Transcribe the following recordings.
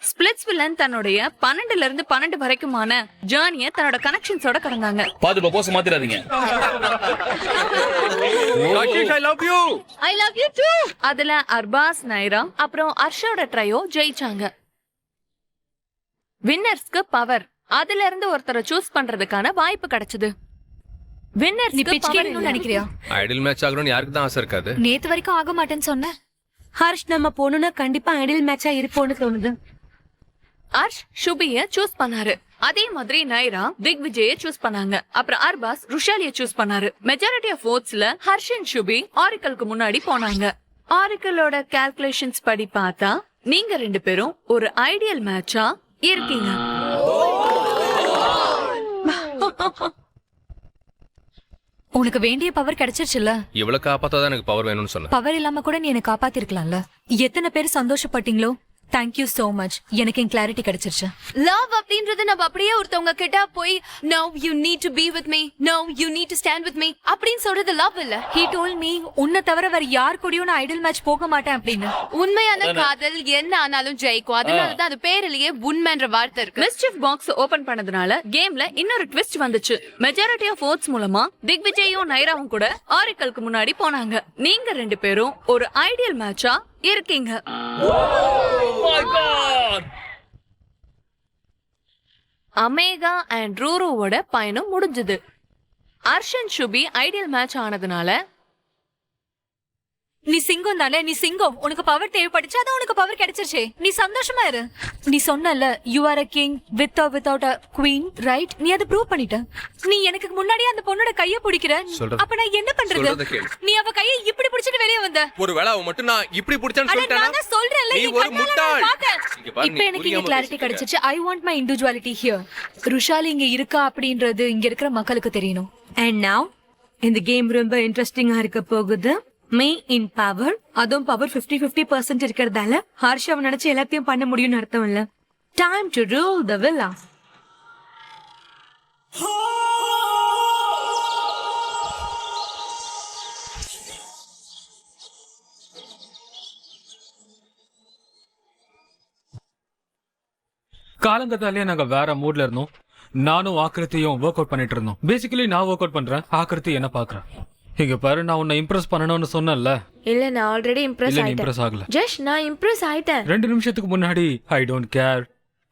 ஸ்பிளிட்ஸ்வில்லன் தன்னுடைய 12ல இருந்து 12 வரைக்குமான ஜர்னியை தன்னோட கனெக்ஷன்ஸோட கடந்தாங்க. பாத்து Bose மாத்திராதீங்க. I love you. I love you too. அதுல அர்பாஸ், நைரா அப்புறம் அர்ஷோட ட்ரையோ ஜெயிச்சாங்க. வின்னர்ஸ்க்கு பவர், அதுல இருந்து ஒருத்தரை சூஸ் பண்றதுக்கான வாய்ப்பு கிடைச்சது. நீ பிட்ச் கேட்கணும்னு நினைக்கிறியா? ஐடியல் மேட்ச் ஆகணும்னு யாருக்கு தான் ஆசை இருக்காது? நேத்து வரைக்கும் ஆக மாட்டேன்னு சொன்ன. ஹர்ஷ் நம்ம போகணும்னா கண்டிப்பா ஐடியல் மேட்சா இருப்போம்னு தோணுது. அர்ஷ் ஷுபிய சூஸ் பண்ணாரு. அதே மாதிரி நைரா திக்விஜய சூஸ் பண்ணாங்க. அப்புறம் அர்பாஸ் ருஷாலிய சூஸ் பண்ணாரு. மெஜாரிட்டி ஆஃப் votes-ல ஹர்ஷ் அண்ட் ஷுபி ஆரிக்கலுக்கு முன்னாடி போனாங்க. ஆரிக்கலோட கால்குலேஷன்ஸ் படி பார்த்தா நீங்க 2 பேரும் ஒரு ஐடியல் மேட்சா இருக்கீங்க. உனக்கு வேண்டிய பவர் கிடைச்சிருச்சுல்ல. இவ்வளவு காப்பாத்தாதான் எனக்கு பவர் வேணும்னு சொன்ன. பவர் இல்லாம கூட நீ என்ன காப்பாத்திருக்கலாம்ல. எத்தனை பேர் சந்தோஷப்பட்டீங்களோ. Thank you so much. எனக்கு கிளாரிட்டி கிடைச்சிருச்சு. லவ் அப்படின்றது நம்ம அப்படியே ஒருத்தவங்க கிட்ட போய் now you need to be with me, now you need to stand with me அப்படின்னு சொல்றது லவ் இல்ல. He told me உன்னை தவிர வேற யார் கூடயும் நான் ஐடியல் மேட்ச் போக மாட்டேன் அப்படின்னு. உண்மையான காதல் என்ன ஆனாலும் ஜெயிக்கும். அதனாலதான் அது பேரிலேயே உண்மைன்ற வார்த்தை இருக்கு. மிஸ்chief பாக்ஸ் ஓபன் பண்ணதுனால கேம்ல இன்னொரு ட்விஸ்ட் வந்துச்சு. மெஜாரிட்டி ஆஃப் votes மூலமா திக்விஜயும் நைராவும் கூட ஆரிக்கலுக்கு முன்னாடி போனாங்க. நீங்க 2 பேரும் ஒரு ஐடியல் மேட்சா இருக்கீங்க. அமேகா அண்ட் ரூருவோட பயணம் முடிஞ்சது. அர்ஷன் ஷுபி ஐடியல் மேட்ச் ஆனதுனால நீ சிங்கம் தானே. நீ சிங்கம். உனக்கு பவர் தேவைப்பட்டுச்சு. அதான் உனக்கு பவர் கிடைச்சிருச்சே. நீ சந்தோஷமா இரு. நீ சொன்னல you are a king with or without a queen, right? நீ அதை ப்ரூவ் பண்ணிட்ட. நீ எனக்கு முன்னாடியே அந்த பொண்ணோட கைய பிடிக்கிற. அப்ப நான் என்ன பண்றது? நீ அவ கையை இப்படி பிடிச்சிட்டு வெளியே வந்த. ஒருவேளை அவ மட்டும் நான் இப்படி பிடிச்சான்னு சொல்லிட்டேனா? நான் சொல்றேன்ல நீ ஒரு முட்டாள். இப்போ எனக்கு இங்க கிளாரிட்டி கிடைச்சிருச்சு. I want my individuality here. ருஷாலி இங்க இருக்கா அப்படின்றது இங்க இருக்கிற மக்களுக்கு தெரியணும். And now இந்த கேம் ரொம்ப இன்ட்ரெஸ்டிங்கா இருக்க போகுது. Me in power. அதுவும் பவர் 50-50% இருக்கிறதால ஹர்ஷ் அவன் நினைச்சு எல்லாத்தையும் பண்ண முடியும்னு அர்த்தம் இல்ல. Time to rule the villa. காலங்கத்தாலே நாங்க வேற மூட்ல இருந்தோம். நானும் ஆக்கிருத்தியும் ஒர்க் அவுட் பண்ணிட்டு இருந்தோம். பேசிக்கலி நான் ஒர்க் அவுட் பண்றேன், ஆக்கிருத்தி என்ன பாக்குறேன். இங்க பாரு, நான் உன்னை இம்ப்ரெஸ் பண்ணணும்னு சொன்னேன்ல. இல்ல நான் ஆல்ரெடி இம்ப்ரெஸ் ஆயிட்டேன். இம்ப்ரெஸ் ஆகல. ஜஸ்ட் நான் இம்ப்ரெஸ் ஆயிட்டேன். 2 நிமிஷத்துக்கு முன்னாடி I don't care,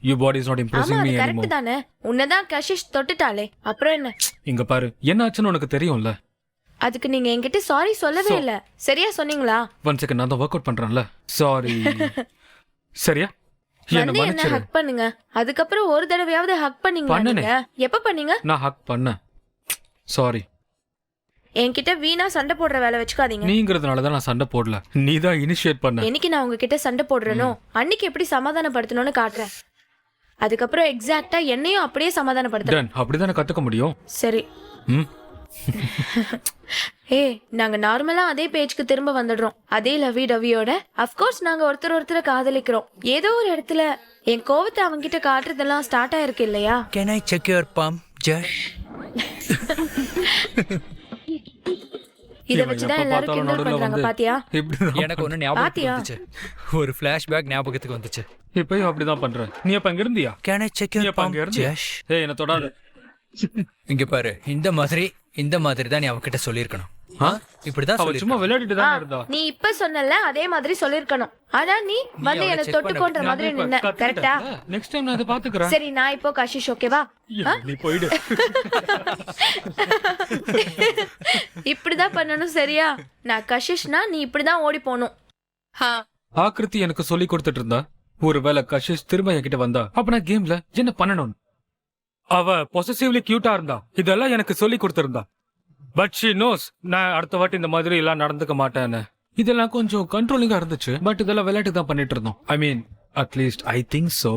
you body is not impressing me correct anymore. தானே. உன்னதான் கஷிஷ் தொட்டுட்டாலே. அப்புறம் என்ன? இங்க பாரு, என்ன ஆச்சுன்னு உனக்கு தெரியும்ல. அதுக்கு நீங்க என்கிட்ட சாரி சொல்லவே இல்ல. சரியா சொன்னீங்களா? ஒன் செகண்ட், நான் தான் ஒர்க் அவுட் பண்றேன்ல. சாரி. சரியா? என்ன வந்து என்ன மன்னிச்சிரு. ஹக் பண்ணுங்க. அதுக்கப்புறம் ஒரு தடவையாவது ஹக் பண்ணீங்களா நீங்க? எப்ப பண்ணீங்க? நான் ஹக் பண்ணேன். சாரி. என்கிட்ட வீணா சண்டை போடுற வேலை வச்சுக்காதீங்க. நீங்கிறதுனால தான் நான் சண்டை போடல, நீ தான் இனிஷியேட் பண்ண. என்னைக்கு நான் உங்ககிட்ட சண்டை போடுறேனோ அன்னைக்கு எப்படி சமாதானப்படுத்தணும்னு காட்டுறேன். அதுக்கப்புறம் எக்ஸாக்ட்டா என்னையும் அப்படியே சமாதானப்படுத்துறேன். டன், அப்படிதான் கத்துக்க முடியும். சரி. ம். ஏய், நாங்க நார்மலா அதே பேஜ்க்கு திரும்ப வந்துடுறோம். அதே லவி டவியோட. அஃப்கோர்ஸ் நாங்க ஒருத்தரை காதலிக்கிறோம். ஏதோ ஒரு இடத்துல என் கோவத்தை அவங்கிட்ட காட்டுறதெல்லாம் ஸ்டார்ட் ஆயிருக்கு இல்லையா? Can I check your palm, Josh? இத வச்சுதான் எல்லாரும் கிண்டல் பண்றாங்க. பாத்தியா? எனக்கு ஒண்ணு ஞாபகத்துக்கு வந்துச்சு. ஒரு ஃபிளாஷ்பேக் ஞாபகத்துக்கு வந்துச்சு. இப்பயும் அப்படிதான் பண்ற. நீ அப்ப அங்க இருந்தியா? Can I check your palm, Josh? ஏய், என்ன தொடாத. இங்க பாரு, இந்த மாதிரி தான் நீ அவகிட்ட சொல்லிருக்கணும். இப்படிதான் அவ சும்மா விளையாடிட்டு தான் இருந்தா. நீ இப்ப சொன்னல அதே மாதிரி சொல்லிருக்கணும். ஆனா நீ வந்து என்ன தொட்டுக்கொண்ட மாதிரி நின்ன. கரெக்ட்டா? நெக்ஸ்ட் டைம் நான் இத பாத்துக்கறேன். சரி, நான் இப்போ கஷிஷ் ஓகேவா? நீ போய்டு. இப்படிதான் பண்ணனும். சரியா? நான் கஷிஷ்னா நீ இப்படிதான் ஓடி போணும். ஆக்கிருத்தி எனக்கு சொல்லி கொடுத்துட்டு இருந்தா. ஒருவேளை கஷிஷ் திரும்ப என்கிட்ட வந்தா அப்ப நான் கேம்ல என்ன பண்ணணும்? அவ பொசசிவ்லி கியூட்டா இருந்தா. இதெல்லாம் எனக்கு சொல்லி கொடுத்திருந்தா. பட் ஷி நோஸ் நான் அடுத்த வாட்டி இந்த மாதிரி எல்லாம் நடந்துக்க மாட்டேன்னு. இதெல்லாம் கொஞ்சம் கண்ட்ரோலிங்கா இருந்துச்சு. பட் இதெல்லாம் விளையாட்டு தான் பண்ணிட்டு இருந்தோம். I mean at least I think so.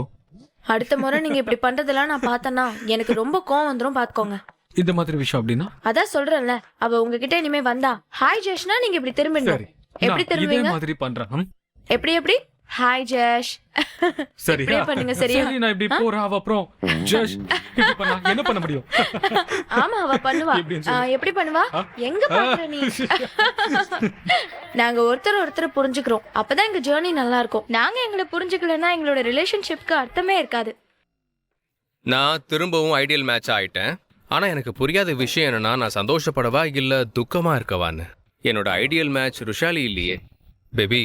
அடுத்த முறை நீங்க இப்படி பண்றதெல்லாம் நான் பார்த்தேன்னா எனக்கு ரொம்ப கோவம் வந்துரும். பாத்துக்கோங்க. இந்த மாதிரி விஷயம் அப்படின்னா அதான் சொல்றேன்ல, அவ உங்ககிட்ட இனிமே வந்தா ஹாய் ஜெஷ்னா நீங்க இப்படி திரும்பிடணும். எப்படி இதே திரும்புவீங்க? மாதிரி பண்றேன். எப்படி எப்படி? ஹாய் ஜஷ். சரியா இப்படியே பண்ணுங்க, சரியா? சரி நான் இப்படி போறேன் அவ அப்புறம் ஜஷ் இப்படி பண்ணா என்ன பண்ண முடியும்? ஆமா, அவ பண்ணுவா. எப்படின்னு சொல்லு. எப்படி பண்ணுவா? எங்க பாக்குற நீ? நாங்க ஒருத்தர் புரிஞ்சுக்கிறோம், அப்பதான் எங்க ஜேர்னி நல்லா இருக்கும். நாங்க எங்களை புரிஞ்சுக்கலன்னா எங்களோட ரிலேஷன்ஷிப்க்கு அர்த்தமே இருக்காது. நான் திரும்பவும் ஐடியல் மேட்ச் ஆயிட்டேன். ஆனா எனக்கு புரியாத விஷயம் என்னன்னா, நான் சந்தோஷப்படவா இல்ல துக்கமா இருக்கவான்னு. என்னோட ஐடியல் மேட்ச் ருஷாலி இல்லையே. பேபி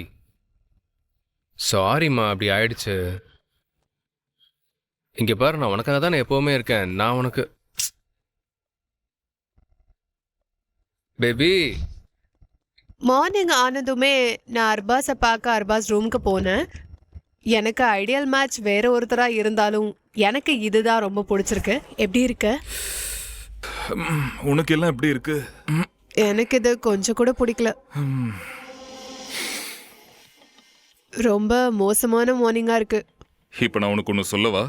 சாரிம்மா, அப்படி ஆயிடுச்சு. இங்க பாரு, நான் உனக்காக தான் நான் எப்பவுமே இருக்கேன். நான் உனக்கு பேபி. மார்னிங் ஆனதுமே நான் அர்பாஸை பார்க்க அர்பாஸ் ரூமுக்கு போனேன். எனக்கு ஐடியல் மேட்ச் வேற ஒருத்தரா இருந்தாலும் எனக்கு இதுதான் ரொம்ப பிடிச்சிருக்கு. எப்படி இருக்கு? உனக்கு எல்லாம் எப்படி இருக்கு? எனக்கு இது கொஞ்சம் கூட பிடிக்கல. ரொம்ப மோசமான மார்னிங்கா இருக்கு. இப்ப நான் உனக்கு ஒன்று சொல்லவா?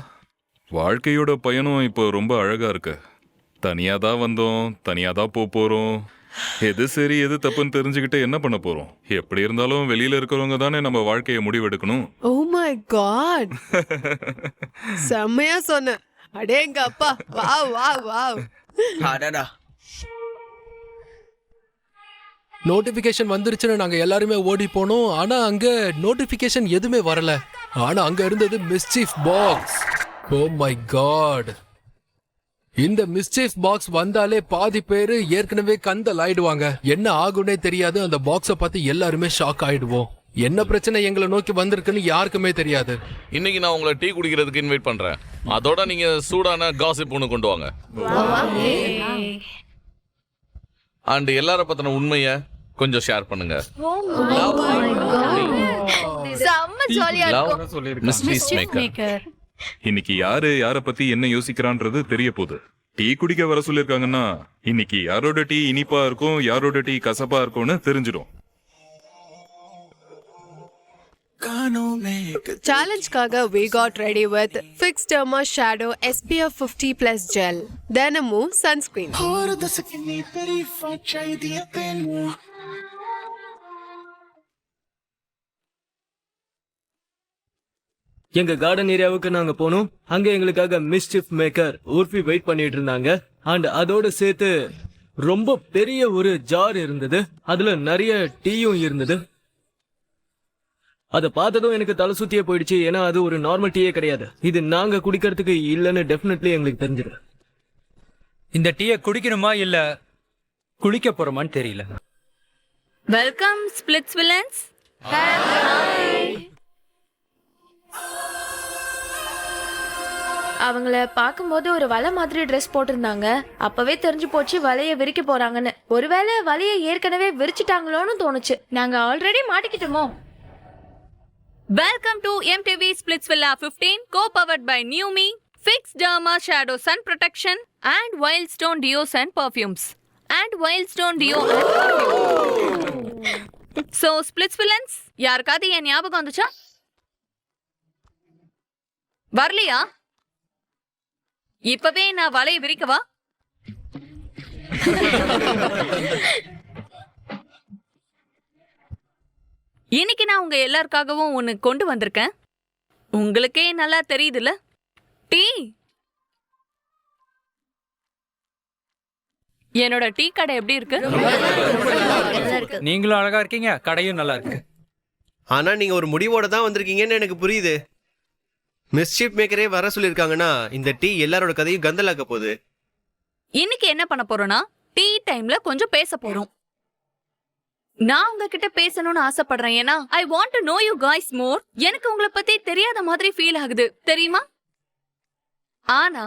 வாழ்க்கையோட பயணம் இப்போ ரொம்ப அழகா இருக்கு. தனியா தான் வந்தோம், தனியா தான் போறோம். எது சரி எது தப்புன்னு தெரிஞ்சுக்கிட்டு என்ன பண்ண போறோம்? எப்படி இருந்தாலும் வெளியில இருக்கிறவங்க தானே நம்ம வாழ்க்கையை முடிவெடுக்கணும். ஓ மை காட், செம்மையா சொன்ன. அடேங்க அப்பா, வாவ் வாவ் வாவ். நோட்டிபிகேஷன் வந்துருச்சுன்னு நாங்க எல்லாருமே ஓடி போனோம். ஆனா அங்க நோட்டிபிகேஷன் எதுவுமே வரல. ஆனா அங்க இருந்தது mischief box. Oh my God, இந்த மிஸ்சீஃப் பாக்ஸ் வந்தாலே பாதி பேரு ஏற்கனவே கந்தல் ஆயிடுவாங்க. என்ன ஆகுனே தெரியாது. அந்த பாக்ஸை பார்த்து எல்லாருமே ஷாக் ஆயிடுவோம். என்ன பிரச்சனை எங்களை நோக்கி வந்திருக்குன்னு யாருக்குமே தெரியாது. இன்னைக்கு நான் உங்களை டீ குடிக்கிறதுக்கு இன்வைட் பண்றேன். அதோட நீங்க சூடான காசிப் ஒன்று கொண்டு வாங்க. அண்ட் எல்லார பத்தின உண்மைய கொஞ்சம் ஷேர் பண்ணுங்க. செம்ம ஜாலியா இருக்கும். Mysteries maker. இன்னைக்கு யாரு யார பத்தி என்ன யோசிக்கிறான்றது தெரிய போகுது. டீ குடிக்க வர சொல்லிருக்காங்கன்னா இன்னைக்கு யாரோட டீ இனிப்பா இருக்கும், யாரோட டீ கசப்பா இருக்கும்னு தெரிஞ்சிடும். சேலஞ்சுக்காக we got ready with Fix Derma Shadow SPF 50+ gel. தினமும் sunscreen. எங்க கார்டன் ஏரியாவுக்கு நாங்க போனோம். அங்க எங்களுக்காக மிஸ்chief மேக்கர் ஊர்ஃபி வெயிட் பண்ணிட்டு இருந்தாங்க. அண்ட் அதோட சேர்த்து ரொம்ப பெரிய ஒரு ஜார் இருந்தது. அதுல நிறைய டீயும் இருந்தது. அதை பார்த்ததும் எனக்கு தலை சுத்தியே போயிடுச்சு. ஏன்னா அது ஒரு நார்மல் டீயே கிடையாது. இது நாங்க குடிக்கிறதுக்கு இல்லைன்னு டெஃபினெட்லி எங்களுக்கு தெரிஞ்சது. இந்த டீயை குடிக்கணுமா இல்ல குளிக்க போறோமான்னு தெரியல. Welcome splits villains. அவங்கள பார்க்கும்போது ஒரு வலை மாதிரி ட்ரெஸ் போட்டிருந்தாங்க. அப்பவே தெரிஞ்சு போச்சு வலைய விரிக்க போறாங்கன்னு. ஒருவேளை வலைய ஏற்கனவே விரிச்சிட்டாங்களோன்னு தோணுச்சு. நாங்க already மாட்டிக்கிட்டோமோ. Welcome to MTV Splitsvilla 15, co-powered by Numi, Fix Derma Shadow Sun Protection and Wildstone Deos and Perfumes. And Wildstone Deo and Perfume. So, Splitsvillans, யாருக்காவது என் ஞாபகம் வந்துச்சா? வரலையா? இப்பவே நான் வலையை விரிக்கவா? இன்னைக்கு நான் உங்க எல்லாருக்காகவும் ஒன்னு கொண்டு வந்திருக்கேன். உங்களுக்கே நல்லா தெரியுதுல, டீ. என்னோட டீ கடை எப்படி இருக்கு? நீங்களும் அழகா இருக்கீங்க, கடையும் நல்லா இருக்கு. ஆனா நீங்க ஒரு முடிவோட தான் வந்திருக்கீங்கன்னு எனக்கு புரியுது. மிஸ்சீஃப் மேக்கரே வர சொல்லிருக்காங்கன்னா இந்த டீ எல்லாரோட கதையும் கந்தலாக்க போகுது. இன்னைக்கு என்ன பண்ண போறோம்னா, டீ டைம்ல கொஞ்சம் பேச போறோம். நான் உங்ககிட்ட பேசணும்னு ஆசைப்படுறேன். ஏன்னா I want to know you guys more. எனக்கு உங்களை பத்தி தெரியாத மாதிரி ஃபீல் ஆகுது, தெரியுமா? ஆனா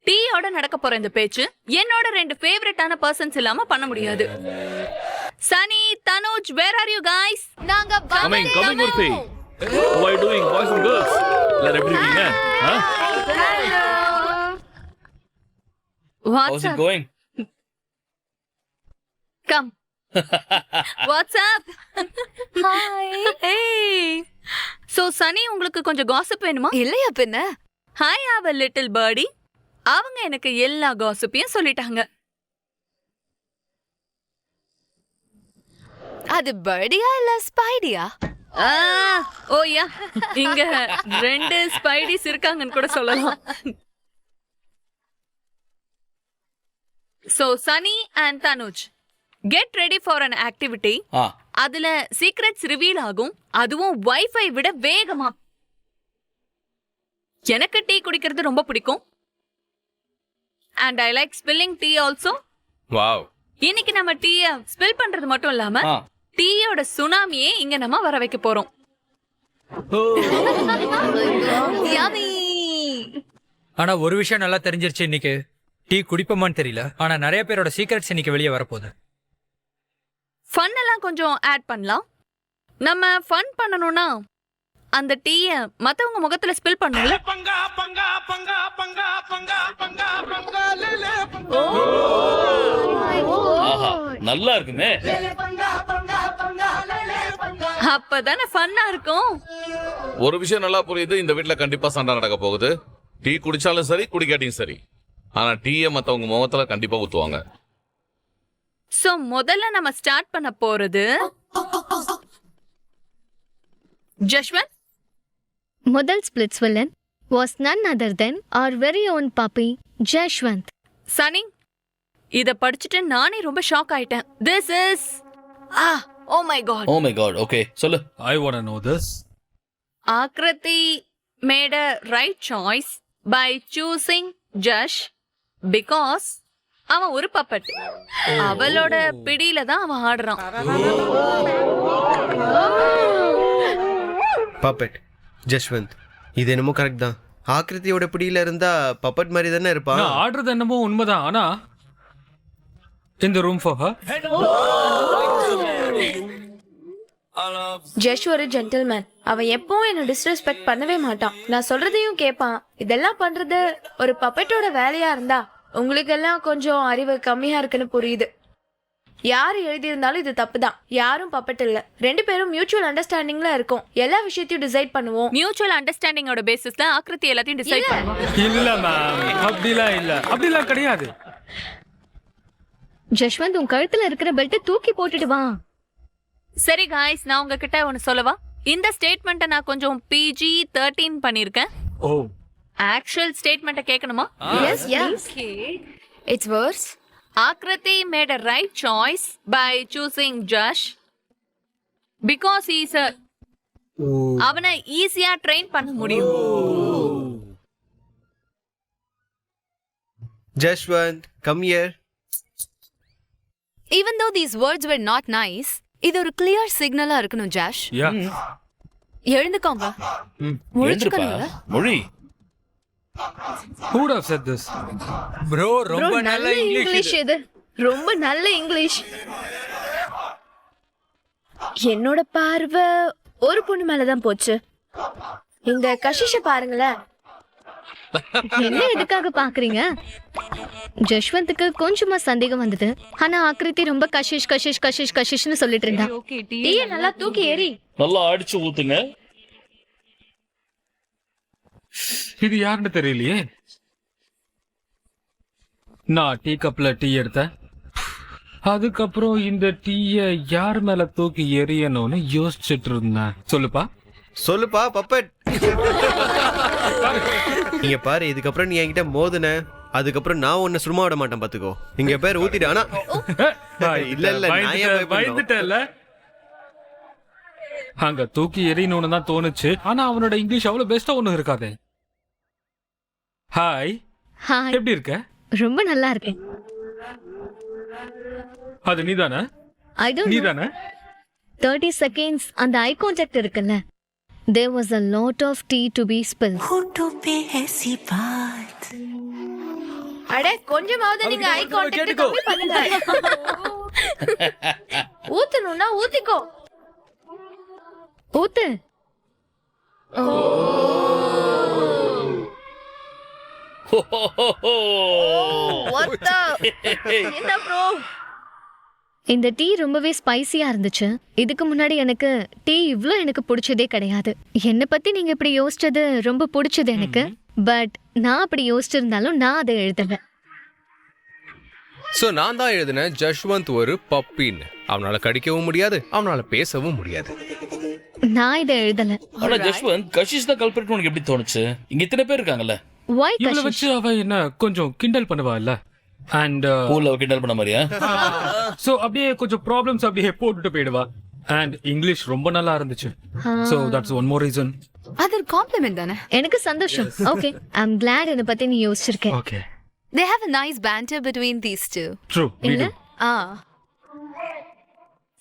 டீயோட நடக்க போற இந்த பேச்சு என்னோட 2 ஃபேவரட்டான பர்சன்ஸ் இல்லாம பண்ண முடியாது. சனி, Tanuj, where are you guys? நாங்க Coming Murthy. How are you doing, boys and girls? எல்லாரும் எப்படி இருக்கீங்க? What's up? going? Come. What's up? Hi. Hey. So Sunny, உங்களுக்கு கொஞ்சம் gossip வேணுமா? இல்லையா பின்ன? Hi, I have a little birdie. அவங்க எனக்கு எல்லா gossipையும் சொல்லிட்டாங்க. அது பர்டியா இல்ல ஸ்பைடியா? ஓ யா, இங்க 2 ஸ்பைடிஸ் இருக்காங்கன்னு கூட சொல்லலாம். So Sunny and Tanuj, get ready for an activity. அதுல சீக்ரெட்ஸ் ரிவீல் ஆகும், அதுவும் வைஃபை விட வேகமா. எனக்கு டீ குடிக்கிறது ரொம்ப பிடிக்கும். And I like spilling tea also. Wow. இன்னைக்கு நம்ம டீயை ஸ்பில் பண்றது மட்டும் இல்லாம டீயோட சுனாமியே இங்க நம்ம வர வைக்க போறோம். Yummy. ஆனா ஒரு விஷயம் நல்லா தெரிஞ்சிருச்சு இன்னைக்கு. டீ குடிப்போமான்னு தெரியல, ஆனா நிறைய பேரோட சீக்ரெட்ஸ் இன்னைக்கு வெளியே வரப்போகுது. ஃபன் எல்லாம் கொஞ்சம் ஆட் பண்ணலாம். நம்ம ஃபன் பண்ணனும்னா அந்த டீய மத்தவங்க முகத்துல ஸ்பில் பண்ணல. நல்லா இருக்குமே. அப்பதானே ஃபன்னா இருக்கும். ஒரு விஷயம் நல்லா புரியுது, இந்த வீட்ல கண்டிப்பா சண்டை நடக்க போகுது. டீ குடிச்சாலும் சரி குடிக்காட்டியும் சரி, ஆனா டீயை மத்தவங்க முகத்துல கண்டிப்பா ஊத்துவாங்க. சோ முதல்ல நம்ம ஸ்டார்ட் பண்ண போறது ஜஷ்வந்த். முதல் splits villain was none other than our very own puppy Jashwanth. சனி, இத படிச்சுட்டு நானே ரொம்ப ஷாக் ஆயிட்டேன். This is oh my god. Oh my god. Okay, சொல்லு. I want to know this. Akriti made a right choice by choosing Jash because அவன் ஒரு puppet. அவளோட பிடியில தான் அவன் ஆடுறான். பப்பட் ஜஷ்வந்த், இது என்னமோ கரெக்ட் தான். ஆக்ருதியோட பிடியில இருந்தா பப்பட் மாதிரி தானே இருப்பான். நான் ஆடுறது என்னமோ உண்மைதான், ஆனா இந்த ரூம் ஃபார் ஹர். ஜஷ் ஒரு ஜென்டில்மேன். அவன் எப்பவும் என்ன டிஸ்ரெஸ்பெக்ட் பண்ணவே மாட்டான். நான் சொல்றதையும் கேட்பான். இதெல்லாம் பண்றது ஒரு பப்பட்டோட வேலையா இருந்தா உங்களுக்கு எல்லாம் கொஞ்சம் அறிவு கம்மியா இருக்குன்னு புரியுது. யாரு எழுதியிருந்தாலும் இது தப்பு தான். யாரும் பப்பட் இல்ல. 2 பேரும் மியூச்சுவல் அண்டர்ஸ்டாண்டிங்ல இருக்கோம். எல்லா விஷயத்தையும் டிசைட் பண்ணுவோம். மியூச்சுவல் அண்டர்ஸ்டாண்டிங்கோட பேசிஸ்ல ஆக்ருதி எல்லாத்தையும் டிசைட் பண்ணுவோம். இல்ல மேம், அப்படிலாம் கிடையாது. ஜஷ்வந்த், உன் கழுத்துல இருக்கிற பெல்ட்டை தூக்கி போட்டுட்டு வா. சரி காய்ஸ், நான் உங்ககிட்ட ஒன்னு சொல்லவா? இந்த ஸ்டேட்மெண்ட்டை நான் கொஞ்சம் PG-13 பண்ணிருக்கேன். ஓ, ஆக்சுவல் ஸ்டேட்மெண்ட்டை கேட்கணுமா? Yes, yes. It's worse. Akriti made a right choice by choosing Jash because he's a அவனை ஈஸியா ட்ரெயின் பண்ண முடியும். Jashwanth, come here. Even though these words were not nice, இது ஒரு clear signal இருக்கணும் ஜாஷ். யா. எழுந்துக்கோங்க. முழிச்சுக்கணும்ல. மொழி. Who would have said this? Bro ரொம்ப நல்ல இங்கிலீஷ் இது. ரொம்ப நல்ல இங்கிலீஷ். என்னோட பார்வை ஒரு பொண்ணு மேலதான் போச்சு. இந்த கஷிஷ பாருங்களேன். என்ன எதுக்காக பாக்குறீங்க? ஜஷ்வந்துக்கு கொஞ்சமா சந்தேகம் வந்தது. ஆனா ஆக்ருதி ரொம்ப கஷிஷ் கஷிஷ் கஷிஷ் கஷிஷ்னு சொல்லிட்டு இருந்தா. டீயை நல்லா தூக்கி ஏறி நல்லா அடிச்சு ஊத்துங்க. இது யாருன்னு தெரியலையே. நான் டீ கப்ல டீ எடுத்தேன். அதுக்கப்புறம் இந்த டீய யார் மேல தூக்கி எறியணும்னு யோசிச்சுட்டு இருந்தேன். சொல்லுப்பா பப்பட். இங்க பாரு, இதுக்கப்புறம் நீ என்கிட்ட மோதுன, அதுக்கப்புறம் நான் உன்னை சும்மா விட மாட்டேன் பாத்துக்கோ. இங்க பேர் ஊத்திட்டு. ஆனா இல்ல நான் ஏன் பயந்துட்டேன்ல. அங்க தூக்கி எறியணும்னு தான் தோணுச்சு. ஆனா அவனோட இங்கிலீஷ் அவ்வளவு பெஸ்டா ஒண்ணும் இருக்காது. ஹாய், ஹாய், எப்படி இருக்க? ரொம்ப நல்லா இருக்கேன். அது நீதானே? I don't know. நீதானே? 30 seconds அந்த ஐ கான்டாக்ட் இருக்குல்ல. There was a lot of tea to be spilled. அட கொஞ்சமாவது நீங்க ஐ கான்டாக்ட் கம்மி பண்ணுங்க. ஊத்தணும்னா ஊத்திக்கோ. ஊத்து. என்ன ப்ரோ? இந்த டீ ரொம்பவே ஸ்பைசியா இருந்துச்சு. இதுக்கு முன்னாடி எனக்கு டீ இவ்ளோ எனக்கு பிடிச்சதே கிடையாது. என்னை பத்தி நீங்க இப்படி யோசிச்சது ரொம்ப பிடிச்சது எனக்கு. பட் நான் அப்படி யோசிச்சிருந்தாலும் நான் அதை எழுதல. சோ நான் தான் எழுதினேன் ஜஷ்வந்த் ஒரு பப்பின்னு. அவனால கடிக்கவும் முடியாது, அவனால பேசவும் முடியாது. நான் இதை எழுதல. ஆனா ஜஸ்வந்த் கஷிஷ் தான் கல்பிரேட் உனக்கு எப்படி தோணுச்சு? இங்க இத்தனை பேர் இருக்காங்கல்ல. Why இவளை Kashish? வச்சு அவ என்ன கொஞ்சம் கிண்டல் பண்ணுவா இல்ல? அண்ட் ஊர்ல கிண்டல் பண்ண மாதிரியா? சோ அப்படியே கொஞ்சம் ப்ராப்ளம்ஸ் அப்படியே போட்டுட்டு போயிடுவா. அண்ட் இங்கிலீஷ் ரொம்ப நல்லா இருந்துச்சு. So that's one more reason. அது ஒரு காம்ப்ளிமெண்ட் தானே. எனக்கு சந்தோஷம். ஓகே, ஐ அம் glad என்ன பத்தி நீ யோசிச்சிருக்க. Okay. They have a nice banter between these two. True. இல்ல?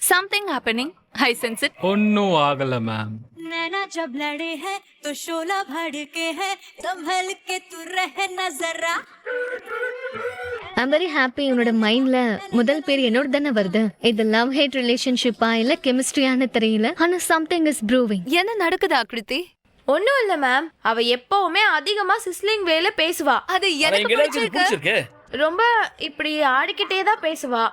Something happening. I sense it. ஒன்னும் ஆகல மேம். नैना जब लड़े हैं तो शोला भड़के हैं संभल के तू रहना जरा. ஐ அம் வெரி ஹாப்பி. உன்னோட மைண்ட்ல முதல் பேர் என்னோட தானே வருது. இது லவ் ஹேட் ரிலேஷன்ஷிப்பா இல்ல கெமிஸ்ட்ரியான்னு தெரியல. ஆனா சம்திங் இஸ் ப்ரூவிங். என்ன நடக்குது ஆக்ருதி? ஒன்னும் இல்ல மேம், அவ எப்பவுமே அதிகமா சிஸ்லிங் வேல பேசுவா. அது எனக்கு பிடிச்சிருக்கு. ரொம்ப இப்படி ஆடிக்கிட்டே தான் பேசுவா.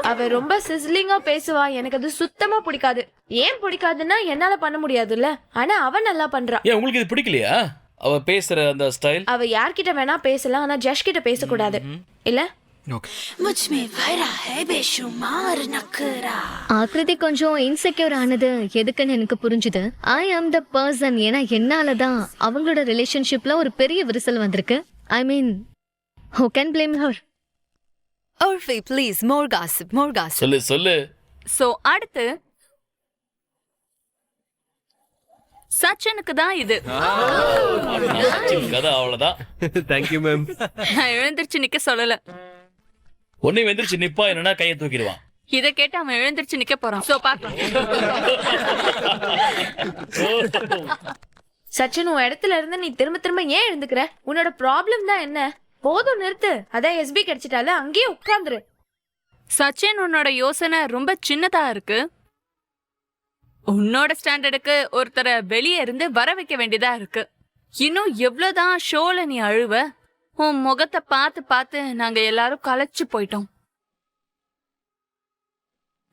அவ ரொம்ப சிஸ்லிங்கா பேசுவா. எனக்கு அது சுத்தமா பிடிக்காது. ஏன் பிடிக்காதுன்னா என்னால பண்ண முடியாதுல்ல. ஆனா அவ நல்லா பண்றா. ஏன் உங்களுக்கு இது பிடிக்கலையா? அவ பேசுற அந்த ஸ்டைல். அவ யார்கிட்ட வேணா பேசலாம், ஆனா ஜஷ் கிட்ட பேசக்கூடாது இல்ல. ஆக்ருதி கொஞ்சம் இன்செக்யூர் ஆனது எதுக்குன்னு எனக்கு புரிஞ்சுது. ஐ ஆம் த பர்சன். ஏன்னா என்னாலதான் அவங்களோட ரிலேஷன்ஷிப்ல ஒரு பெரிய விரிசல் வந்திருக்கு. ஐ மீன், who can blame her? Urfi, please, more gossip, more gossip. சொல்லு. சோ அடுத்து சச்சினுக்கு தான் இது. கதை அவ்வளவுதான். Thank you ma'am. நான் எழுந்திருச்சு நிக்க சொல்லல. ஒன்னே வெந்திருச்சு நிப்பா என்னன்னா கையை தூக்கிடுவான். இத கேட்டு அவன் எழுந்திருச்சு நிக்க போறான். சோ பாக்கலாம். சச்சின், உன் இடத்துல இருந்து நீ திரும்ப திரும்ப ஏன் எழுந்துக்கிற? உன்னோட ப்ராப்ளம் தான் என்ன? போதும், நிறுத்து. அதான் எஸ்பி கிடைச்சிட்டால, அங்கேயே உட்கார்ந்துரு. சச்சின், உன்னோட யோசனை ரொம்ப சின்னதா இருக்கு. உன்னோட ஸ்டாண்டர்டுக்கு ஒருத்தரை வெளியே இருந்து வர வைக்க வேண்டியதா இருக்கு. இன்னும் எவ்வளவுதான் ஷோல நீ அழுவ? உன் முகத்தை பார்த்து பார்த்து நாங்க எல்லாரும் களைச்சு போயிட்டோம்.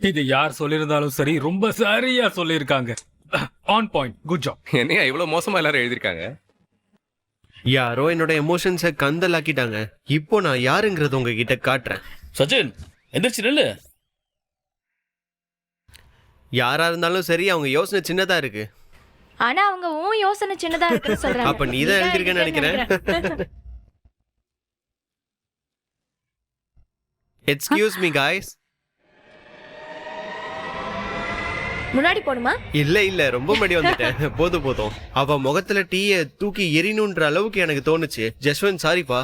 இது யார் சொல்லியிருந்தாலும் சரி, ரொம்ப சரியா சொல்லியிருக்காங்க. On point. Good job. என்னையா இவ்வளவு மோசமா எல்லாரும் எழுதிருக்காங்க? யாரோ என்னோட எமோஷன்ஸை கந்தலாக்கிட்டாங்க. இப்போ நான் யாருங்கிறது உங்ககிட்ட காட்டுறேன். சச்சின் எந்திரிச்சு நில்லு. யாரா இருந்தாலும் சரி, அவங்க யோசனை சின்னதா இருக்கு. ஆனா அவங்க உன் யோசனை சின்னதா இருக்குன்னு சொல்றாங்க. அப்ப நீ தான் எழுதிருக்கேன்னு நினைக்கிறேன். Excuse me guys. முன்னாடி போணுமா? இல்ல ரொம்ப மடி வந்துட்டேன். போதும். அவ முகத்துல டீய தூக்கி எரிணுன்ற அளவுக்கு எனக்கு தோணுச்சு. ஜஸ்வந்த், சாரிப்பா.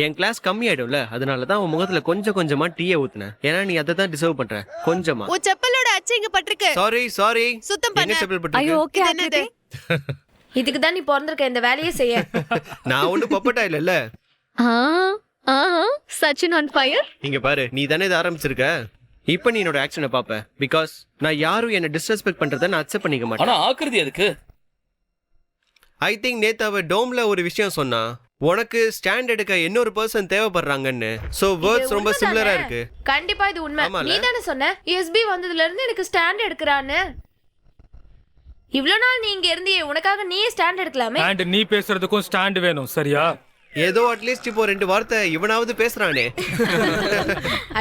என் கிளாஸ் கம்மி ஆயிடும்ல, அதனாலதான் அவன் முகத்துல கொஞ்சமா டீய ஊத்துனேன். ஏன்னா நீ அதை தான் டிசர்வ் பண்ற. கொஞ்சமா. உன் செப்பலோட அச்சு இங்க பட்டிருக்கு. சாரி. சுத்தம் பண்ணு. எங்க செப்பல் ஐயோ, பட்டிருக்கு? ஓகே ஆக்ருதி. இதுக்கு தான் நீ பிறந்திருக்க, இந்த வேலையை செய்ய. நான் ஒண்ணு பப்பட்டா இல்ல. Sachin on fire. இங்க பாரு, நீ தானே இதை ஆரம்பிச்சிருக்க. இப்ப நீ என்னோட ஆக்ஷனை பாப்ப. பிகாஸ் நான் யாரும் என்ன டிஸ்ரெஸ்பெக்ட் பண்றதை நான் அக்செப்ட் பண்ணிக்க மாட்டேன். ஆனா ஆக்ருதி எதுக்கு? ஐ திங்க் நேத்து அவ டோம்ல ஒரு விஷயம் சொன்னா, உனக்கு ஸ்டாண்ட் எடுக்க இன்னொரு பர்சன் தேவைப்படுறாங்கன்னு. சோ வேர்ட்ஸ் ரொம்ப சிமிலரா இருக்கு. கண்டிப்பா இது உண்மை. ஆமால? நீ தானே சொன்ன எஸ்பி வந்ததுல இருந்து எனக்கு ஸ்டாண்ட் எடுக்கறான்னு. இவ்வளவு நாள் நீ இங்க இருந்தியே, உனக்காக நீயே ஸ்டாண்ட் எடுக்கலாமே. அண்ட் நீ பேசுறதுக்கும் ஸ்டாண்ட் வேணும், சரியா? ஏதோ அட்லீஸ்ட் இப்போ 2 வார்த்தை இவனாவது பேசுறானே.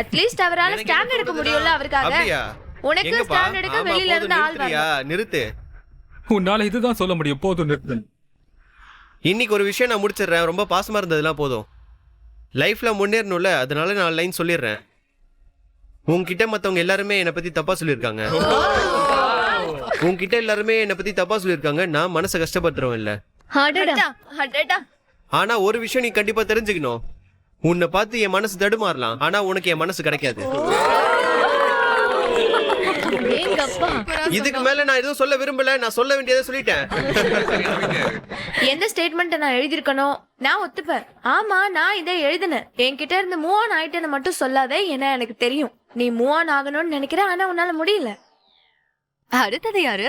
அட்லீஸ்ட் அவரால ஸ்டாண்ட் எடுக்க முடியும்ல அவருக்காக. அப்படியா? உனக்கு எங்கப்பா? ஸ்டாண்ட் எடுக்க ஆமா, வெளியில போதும், இருந்து ஆள் நிறுத்துறியா? வரணும். நிறுத்து. உன்னால இதுதான் சொல்ல முடியும். போதும், நிறுத்து. இன்னைக்கு ஒரு விஷயம் நான் முடிச்சிடுறேன். ரொம்ப பாசமா இருந்ததுலாம் போதும். லைஃப்ல முன்னேறணும்ல, அதனால நான் 4 லைன் சொல்லிடுறேன். உன்கிட்ட மத்தவங்க எல்லாருமே என்னை பத்தி தப்பா சொல்லியிருக்காங்க. உன்கிட்ட எல்லாருமே என்னை பத்தி தப்பா சொல்லியிருக்காங்க. நான் மனசை கஷ்டப்படுத்துறவன் இல்ல. அடடா. ஆனா ஒரு விஷயம் நீ கண்டிப்பா தெரிஞ்சுக்கணும். உன்னை பார்த்து என் மனசு தடுமாறலாம், ஆனா உனக்கு என் மனசு கிடைக்காது. இதுக்கு மேல நான் எதுவும் சொல்ல விரும்பல. நான் சொல்ல வேண்டியதை சொல்லிட்டேன். எந்த ஸ்டேட்மெண்ட் நான் எழுதிருக்கணும்? நான் ஒத்துப்பேன். ஆமா, நான் இதை எழுதினேன். என்கிட்ட இருந்து மூவ் ஆன் ஆயிட்டேன்னு மட்டும் சொல்லாதே. ஏன்னா எனக்கு தெரியும் நீ மூவ் ஆன் ஆகணும்னு நினைக்கிற, ஆனா உன்னால முடியல. அடுத்தது யாரு?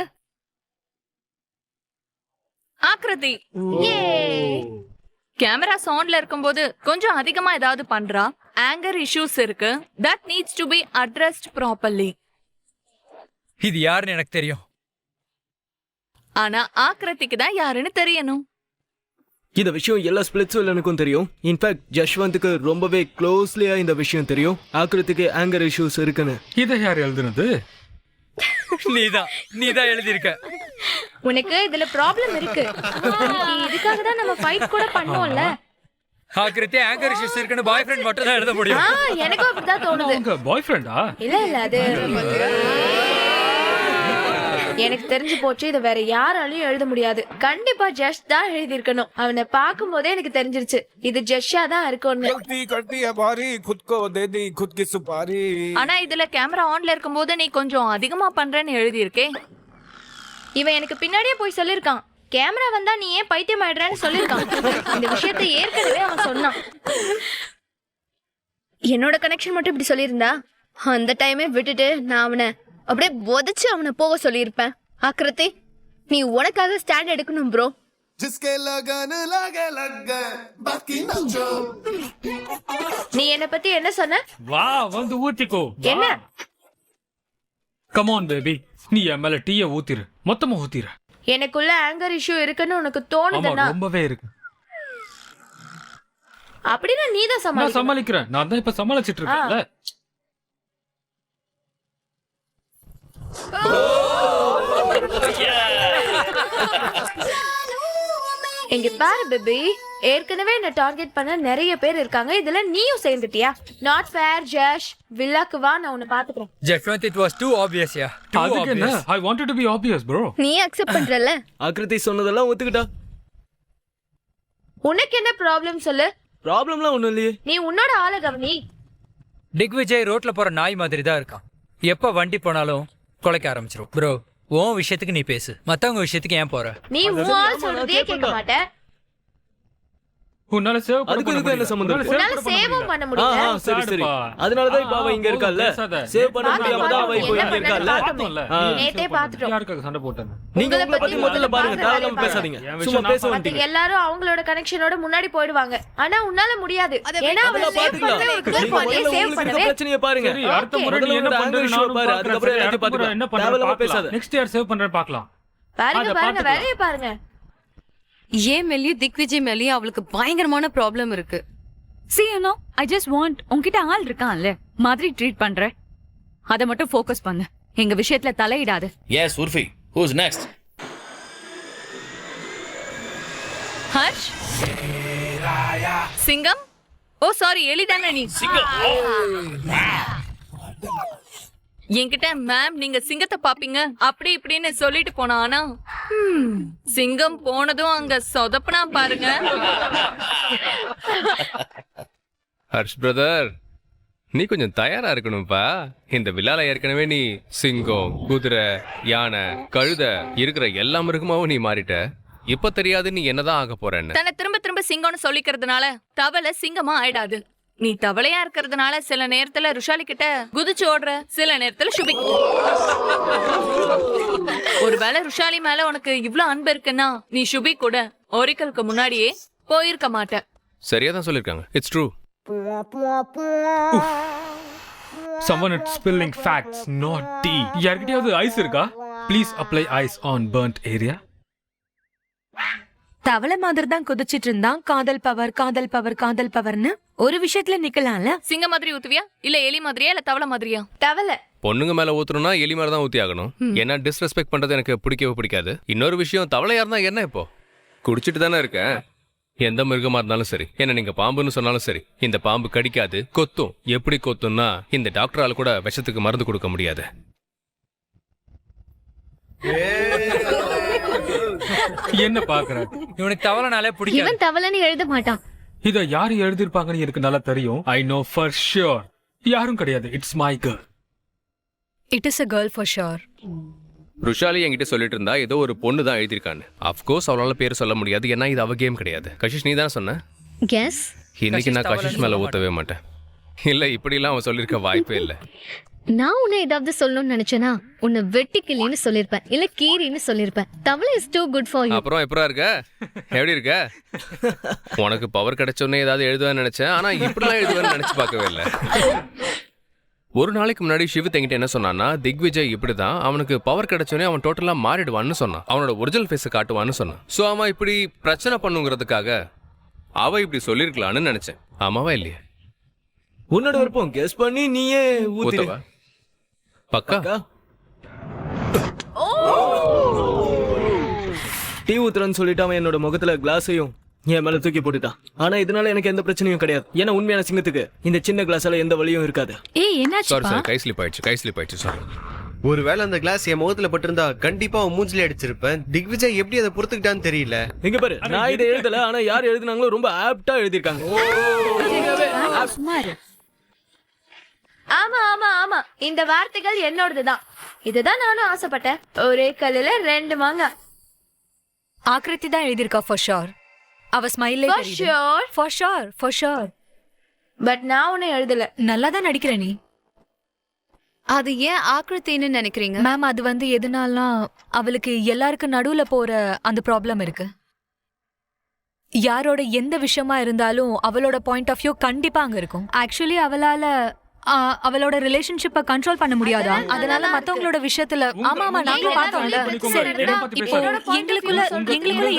ஆக்ருதி. கேமராஸ் ஆன்ல இருக்கும்போது கொஞ்சம் அதிகமா ஏதாவது பண்றா. ஆங்கர் இஷ்யூஸ் இருக்கு. That needs to be addressed properly. இது யாருன்னு எனக்கு தெரியும். ஆனா ஆக்ருதிக்கு தான் யாருன்னு தெரியணும். இந்த விஷயம் எல்லா ஸ்பிளிட்ஸ் வில்லனுக்கும் தெரியும். இன்ஃபேக்ட் ஜஷ்வந்த்க்கு ரொம்பவே க்ளோஸ்லியா இந்த விஷயம் தெரியும். ஆக்ருதிக்கு ஆங்கர் இஷ்யூஸ் இருக்குன்னு. இதை யார் எழுதுனது? நீதான் எழுதியிருக்க. உனக்கு இதுல ப்ராப்ளம் இருக்கு. இதுக்காக தான் நம்ம ஃபைட் கூட பண்ணோம்ல. ஆக்கிரத்தே ஆங்கர் இஷ்யூஸ் இருக்குன்னு பாய் ஃப்ரெண்ட் மட்டும் தான் எழுத முடியும். எனக்கும் அப்படிதான் தோணுது. உங்க பாய் ஃப்ரெண்டா? இல்ல அது எனக்கு தெரிஞ்சு போச்சு. இதை வேற யாராலையும் எழுத முடியாது. கண்டிப்பா ஜஷ் தான் எழுதியிருக்கணும். அவனை பார்க்கும் போதே எனக்கு தெரிஞ்சிருச்சு இது ஜஷ்ஷா தான் இருக்கும்னு. ஆனா இதுல கேமரா ஆன்ல இருக்கும்போது நீ கொஞ்சம் அதிகமா பண்றேன்னு எழுதியிருக்கே. இவன் எனக்கு பின்னாடியே போய் சொல்லிருக்கான். கேமரா வந்தா நீ ஏன் பைத்தியம் ஆயிடுறன்னு சொல்லிருக்கான். இந்த விஷயத்தை ஏற்கனவே அவன் சொன்னான். என்னோட கனெக்ஷன் மட்டும் இப்படி சொல்லியிருந்தா அந்த டைமே விட்டுட்டு நான் அவனை அப்படியே உதச்சு அவனை போக சொல்லியிருப்பேன். ஆக்ருதி, நீ உனக்காக ஸ்டாண்ட் எடுக்கணும் ப்ரோ. நீ என்ன பத்தி என்ன சொன்ன? வா வந்து ஊத்திக்கோ. என்ன? கம் ஆன் பேபி, நீ என் மேல டீயை ஊத்திரு, மொத்தமா ஊத்திரு. எனக்குள்ள ஆங்கர் இஷ்யூ இருக்குன்னு உனக்கு ஆமா தோணுதுன்னா ரொம்பவே இருக்கு. அப்படின்னா நீ தான் நான் சமாளிக்கிறேன். நான் தான் இப்ப சமாளிச்சிட்டு இருக்கேன்ல. இங்க பாரு பேபி, ஏற்கனவே என்ன டார்கெட் பண்ண நிறைய பேர் இருக்காங்க. இதுல நீயும் சேர்ந்துட்டியா? Not fair ஜஷ். வில்லாக்கு வா, நான் உன்னை பாத்துக்கிறேன். Jashwanth, it was too obvious, yeah. அதுக்கு என்ன? I wanted to be obvious, bro. நீ அக்செப்ட் பண்றல? ஆக்ருதி சொன்னதெல்லாம் ஒத்துக்கிட்டா. உனக்கு என்ன ப்ராப்ளம் சொல்லு? ப்ராப்ளம்லாம் ஒண்ணும் இல்லையே. நீ உன்னோட ஆளை கவனி. திக்விஜய் ரோட்ல போற நாய் மாதிரி தான் இருக்கான். எப்ப வண்டி போனாலும் குலைக்க ஆரம்பிச்சிரும். ப்ரோ, உன் விஷயத்துக்கு நீ பேசு, மத்தவங்க விஷயத்துக்கு ஏன் போற? நீ உன் ஆள் சொல்றதே கேட்க மாட்ட. உன்னால சேவ் அதுக்கு இதுக்கு என்ன சம்பந்தம்? உன்னால சேவும் பண்ண முடியல. சரி சரி, அதனால தான் இப்ப அவ இங்க இருக்கால்ல. சேவ் பண்ண முடியாம தான் அவ இப்ப இங்க இருக்கால்ல. நேத்தே பாத்துட்டோம். யாருக்காக சண்டை போட்டாங்க? நீங்க உங்களை பத்தி முதல்ல பாருங்க, தேவையில்லாம பேசாதீங்க. சும்மா பேச வேண்டியது. எல்லாரும் அவங்களோட கனெக்ஷனோட முன்னாடி போயிடுவாங்க. ஆனா உன்னால முடியாது. ஏன்னா அவள சேவ் பண்ணவே ஒரு சேவ் பண்ணவே பிரச்சனையை பாருங்க. சரி, அடுத்த முறை நீ என்ன பண்றீங்க பாரு. அதுக்கு அப்புறம் எல்லாத்தையும் பாத்துக்கலாம். என்ன பண்றேன்னு பேசாத. நெக்ஸ்ட் இயர் சேவ் பண்றேன் பார்க்கலாம். பாருங்க வேலைய பாருங்க. ஏன் மேலேயும் திக்விஜய் மேலேயும் அவளுக்கு பயங்கரமான ப்ராப்ளம் இருக்கு. See, you know, I just want உன்கிட்ட ஆள் இருக்கான்ல மாதிரி ட்ரீட் பண்ற. அத மட்டும் ஃபோக்கஸ் பண்ணு. எங்க விஷயத்துல தலையிடாத. Yes, Urfi. Who's next? Harsh, சிங்கம். ஓ சாரி, எலிதானே நீ? என்கிட்ட மேம் நீங்க சிங்கத்தை பாப்பீங்க அப்படி இப்படின்னு சொல்லிட்டு போனா, ஆனா சிங்கம் போனதும் அங்க சொதப்பனா பாருங்க. ஹர்ஷ் பிரதர், நீ கொஞ்சம் தயாரா இருக்கணும்ப்பா. இந்த விழால ஏற்கனவே நீ சிங்கம், குதிரை, யானை, கழுதை இருக்கிற எல்லா மிருகமாவும் நீ மாறிட்ட. இப்ப தெரியாது நீ என்னதான் ஆக போறன்னு. தன்னை திரும்ப திரும்ப சிங்கம்னு சொல்லிக்கிறதுனால தவளை சிங்கமா ஆயிடாது. நீ தவளையா இருக்கிறதுனால சில நேரத்துல ருஷாலி கிட்ட குதிச்சு ஓடுற, சில நேரத்துல சுபி. ஒருவேளை ருஷாலி மேல உனக்கு இவ்ளோ அன்பு இருக்குன்னா நீ சுபி கூட ஓரிக்கலுக்கு முன்னாடியே போயிருக்க மாட்ட. சரியா தான் சொல்லிருக்காங்க. It's true. Someone is spilling facts, not tea. யார்கிட்டயாவது ஐஸ் இருக்கா? Please apply ice on burnt area. தவளை மாதிரி தான் குதிச்சிட்டு இருந்தான். காதல் பவர் காதல் பவர் காதல் பவர்னு ஒரு விஷயத்துல நிக்கலாம்ல. சிங்க மாதிரி ஊத்துவியா இல்ல எலி மாதிரியா இல்ல தவளை மாதிரியா? தவளை. பொண்ணுங்க மேல ஊத்துறோம்னா எலி மாதிரி தான் ஊத்தி ஆகணும். ஏன்னா டிஸ்ரெஸ்பெக்ட் பண்றது எனக்கு பிடிக்கவே பிடிக்காது. இன்னொரு விஷயம், தவளையா இருந்தா என்ன இப்போ? குடிச்சிட்டு தானே இருக்கேன். எந்த மிருகமா இருந்தாலும் சரி, என்ன நீங்க பாம்புன்னு சொன்னாலும் சரி, இந்த பாம்பு கடிக்காது, கொத்தும். எப்படி கொத்தும்னா இந்த டாக்டரால கூட விஷத்துக்கு மருந்து கொடுக்க முடியாது. என்ன பாக்குற? இவனுக்கு தவளைனாலே பிடிக்காது. இவன் தவளைன்னு எழுத மாட்டான். இத யாரு எழுதிருப்பாங்கன்னு எனக்கு நல்லா தெரியும். I know for sure. யாரும் கிடையாது. It's my girl. It is a girl for sure. ருஷாலி என்கிட்ட சொல்லிட்டு இருந்தா ஏதோ ஒரு பொண்ணு தான் எழுதிருக்கான்னு. அஃப்கோர்ஸ் அவளால பேர் சொல்ல முடியாது, ஏன்னா இது அவ கேம் கிடையாது. கஷிஷ், நீ தான் சொன்ன. எஸ். இன்னைக்கு நான் கஷிஷ் மேல ஊத்தவே மாட்டேன். இல்ல, இப்படிலாம் அவன் சொல்லிருக்க வாய்ப்பே இல்லை. நான் உன்னை ஏதாவது சொல்லணும்னு நினைச்சேனா உன்னை வெட்டிக்கிளின்னு சொல்லிருப்பேன், இல்ல கீரின்னு சொல்லிருப்பேன். தவளை is too good for you. அப்புறம் எப்பரா இருக்க? எப்படி இருக்க? உனக்கு பவர் கிடைச்சோன்னே ஏதாவது எழுதுவேன்னு நினைச்சேன், ஆனா இப்படிலாம் எழுதுவேன்னு நினைச்சு பார்க்கவே இல்லை. ஒரு நாளைக்கு முன்னாடி சிவத் என்கிட்ட என்ன சொன்னான்னா, திக்விஜய் இப்படிதான், அவனுக்கு பவர் கிடைச்சோடனே அவன் டோட்டலா மாறிடுவான்னு சொன்னான். அவனோட ஒரிஜினல் ஃபேஸை காட்டுவான்னு சொன்னான். ஸோ அவன் இப்படி பிரச்சனை பண்ணுங்கிறதுக்காக அவ இப்படி சொல்லியிருக்கலான்னு நினைச்சேன். ஆமாவா இல்லையா? உன்னோட விருப்பம் கெஸ் பண்ணி நீயே ஊத்திரு. ஊத்தவா? பக்கா? டீ ஊத்துறன்னு சொல்லிட்டு அவன் என்னோட முகத்துல கிளாஸையும் என் மேல தூக்கி போட்டுட்டான். ஆனா இதனால எனக்கு எந்த பிரச்சனையும் கிடையாது. ஏன்னா உண்மையான சிங்கத்துக்கு இந்த சின்ன கிளாஸால எந்த வலியும் இருக்காது. ஏய் சாரி என்னாச்சுப்பா? சாரி, கை ஸ்லிப் ஆயிடுச்சு சாரி. ஒருவேளை அந்த கிளாஸ் என் முகத்துல பட்டிருந்தா கண்டிப்பா அவன் மூஞ்சில அடிச்சிருப்பேன். திக்விஜய் எப்படி அதை பொறுத்துக்கிட்டான்னு தெரியல. இங்க பாரு, நான் இதை எழுதல, ஆனா யார் எழுதுனாங்களோ ரொம்ப ஆப்டா எழுதிருக்காங்க. சுமார். ஆமா ஆமா ஆமா, இந்த வார்த்தைகள் என்னோடதுதான். இதுதான் நானும் ஆசைப்பட்டேன். ஒரே கல்லுல 2 மாங்காய். ஆக்ருதி தான் எழுதிருக்கா ஃபார் ஷோர். அவ ஸ்மைல்லே For தெரியுது. sure. For sure. பட் நான் ஒன்னும் எழுதல. நல்லா தான் நடிக்கிற நீ. அது ஏன் ஆக்ருத்தின்னு நினைக்கிறீங்க? மேம் அது வந்து எதனாலனா அவளுக்கு எல்லாருக்கும் நடுவுல போற அந்த ப்ராப்ளம் இருக்கு. யாரோட எந்த விஷயமா இருந்தாலும் அவளோட பாயிண்ட் ஆஃப் வியூ கண்டிப்பா அங்க இருக்கும். ஆக்சுவலி அவளோட ரிலேஷன்ஷிப்பை கண்ட்ரோல் பண்ண முடியாதா? அதனால மத்தவங்களோட விஷயத்துல ஆமா ஆமா நாங்க பார்த்தோம்ல. சரி விடு. இப்போ எங்களுக்குள்ள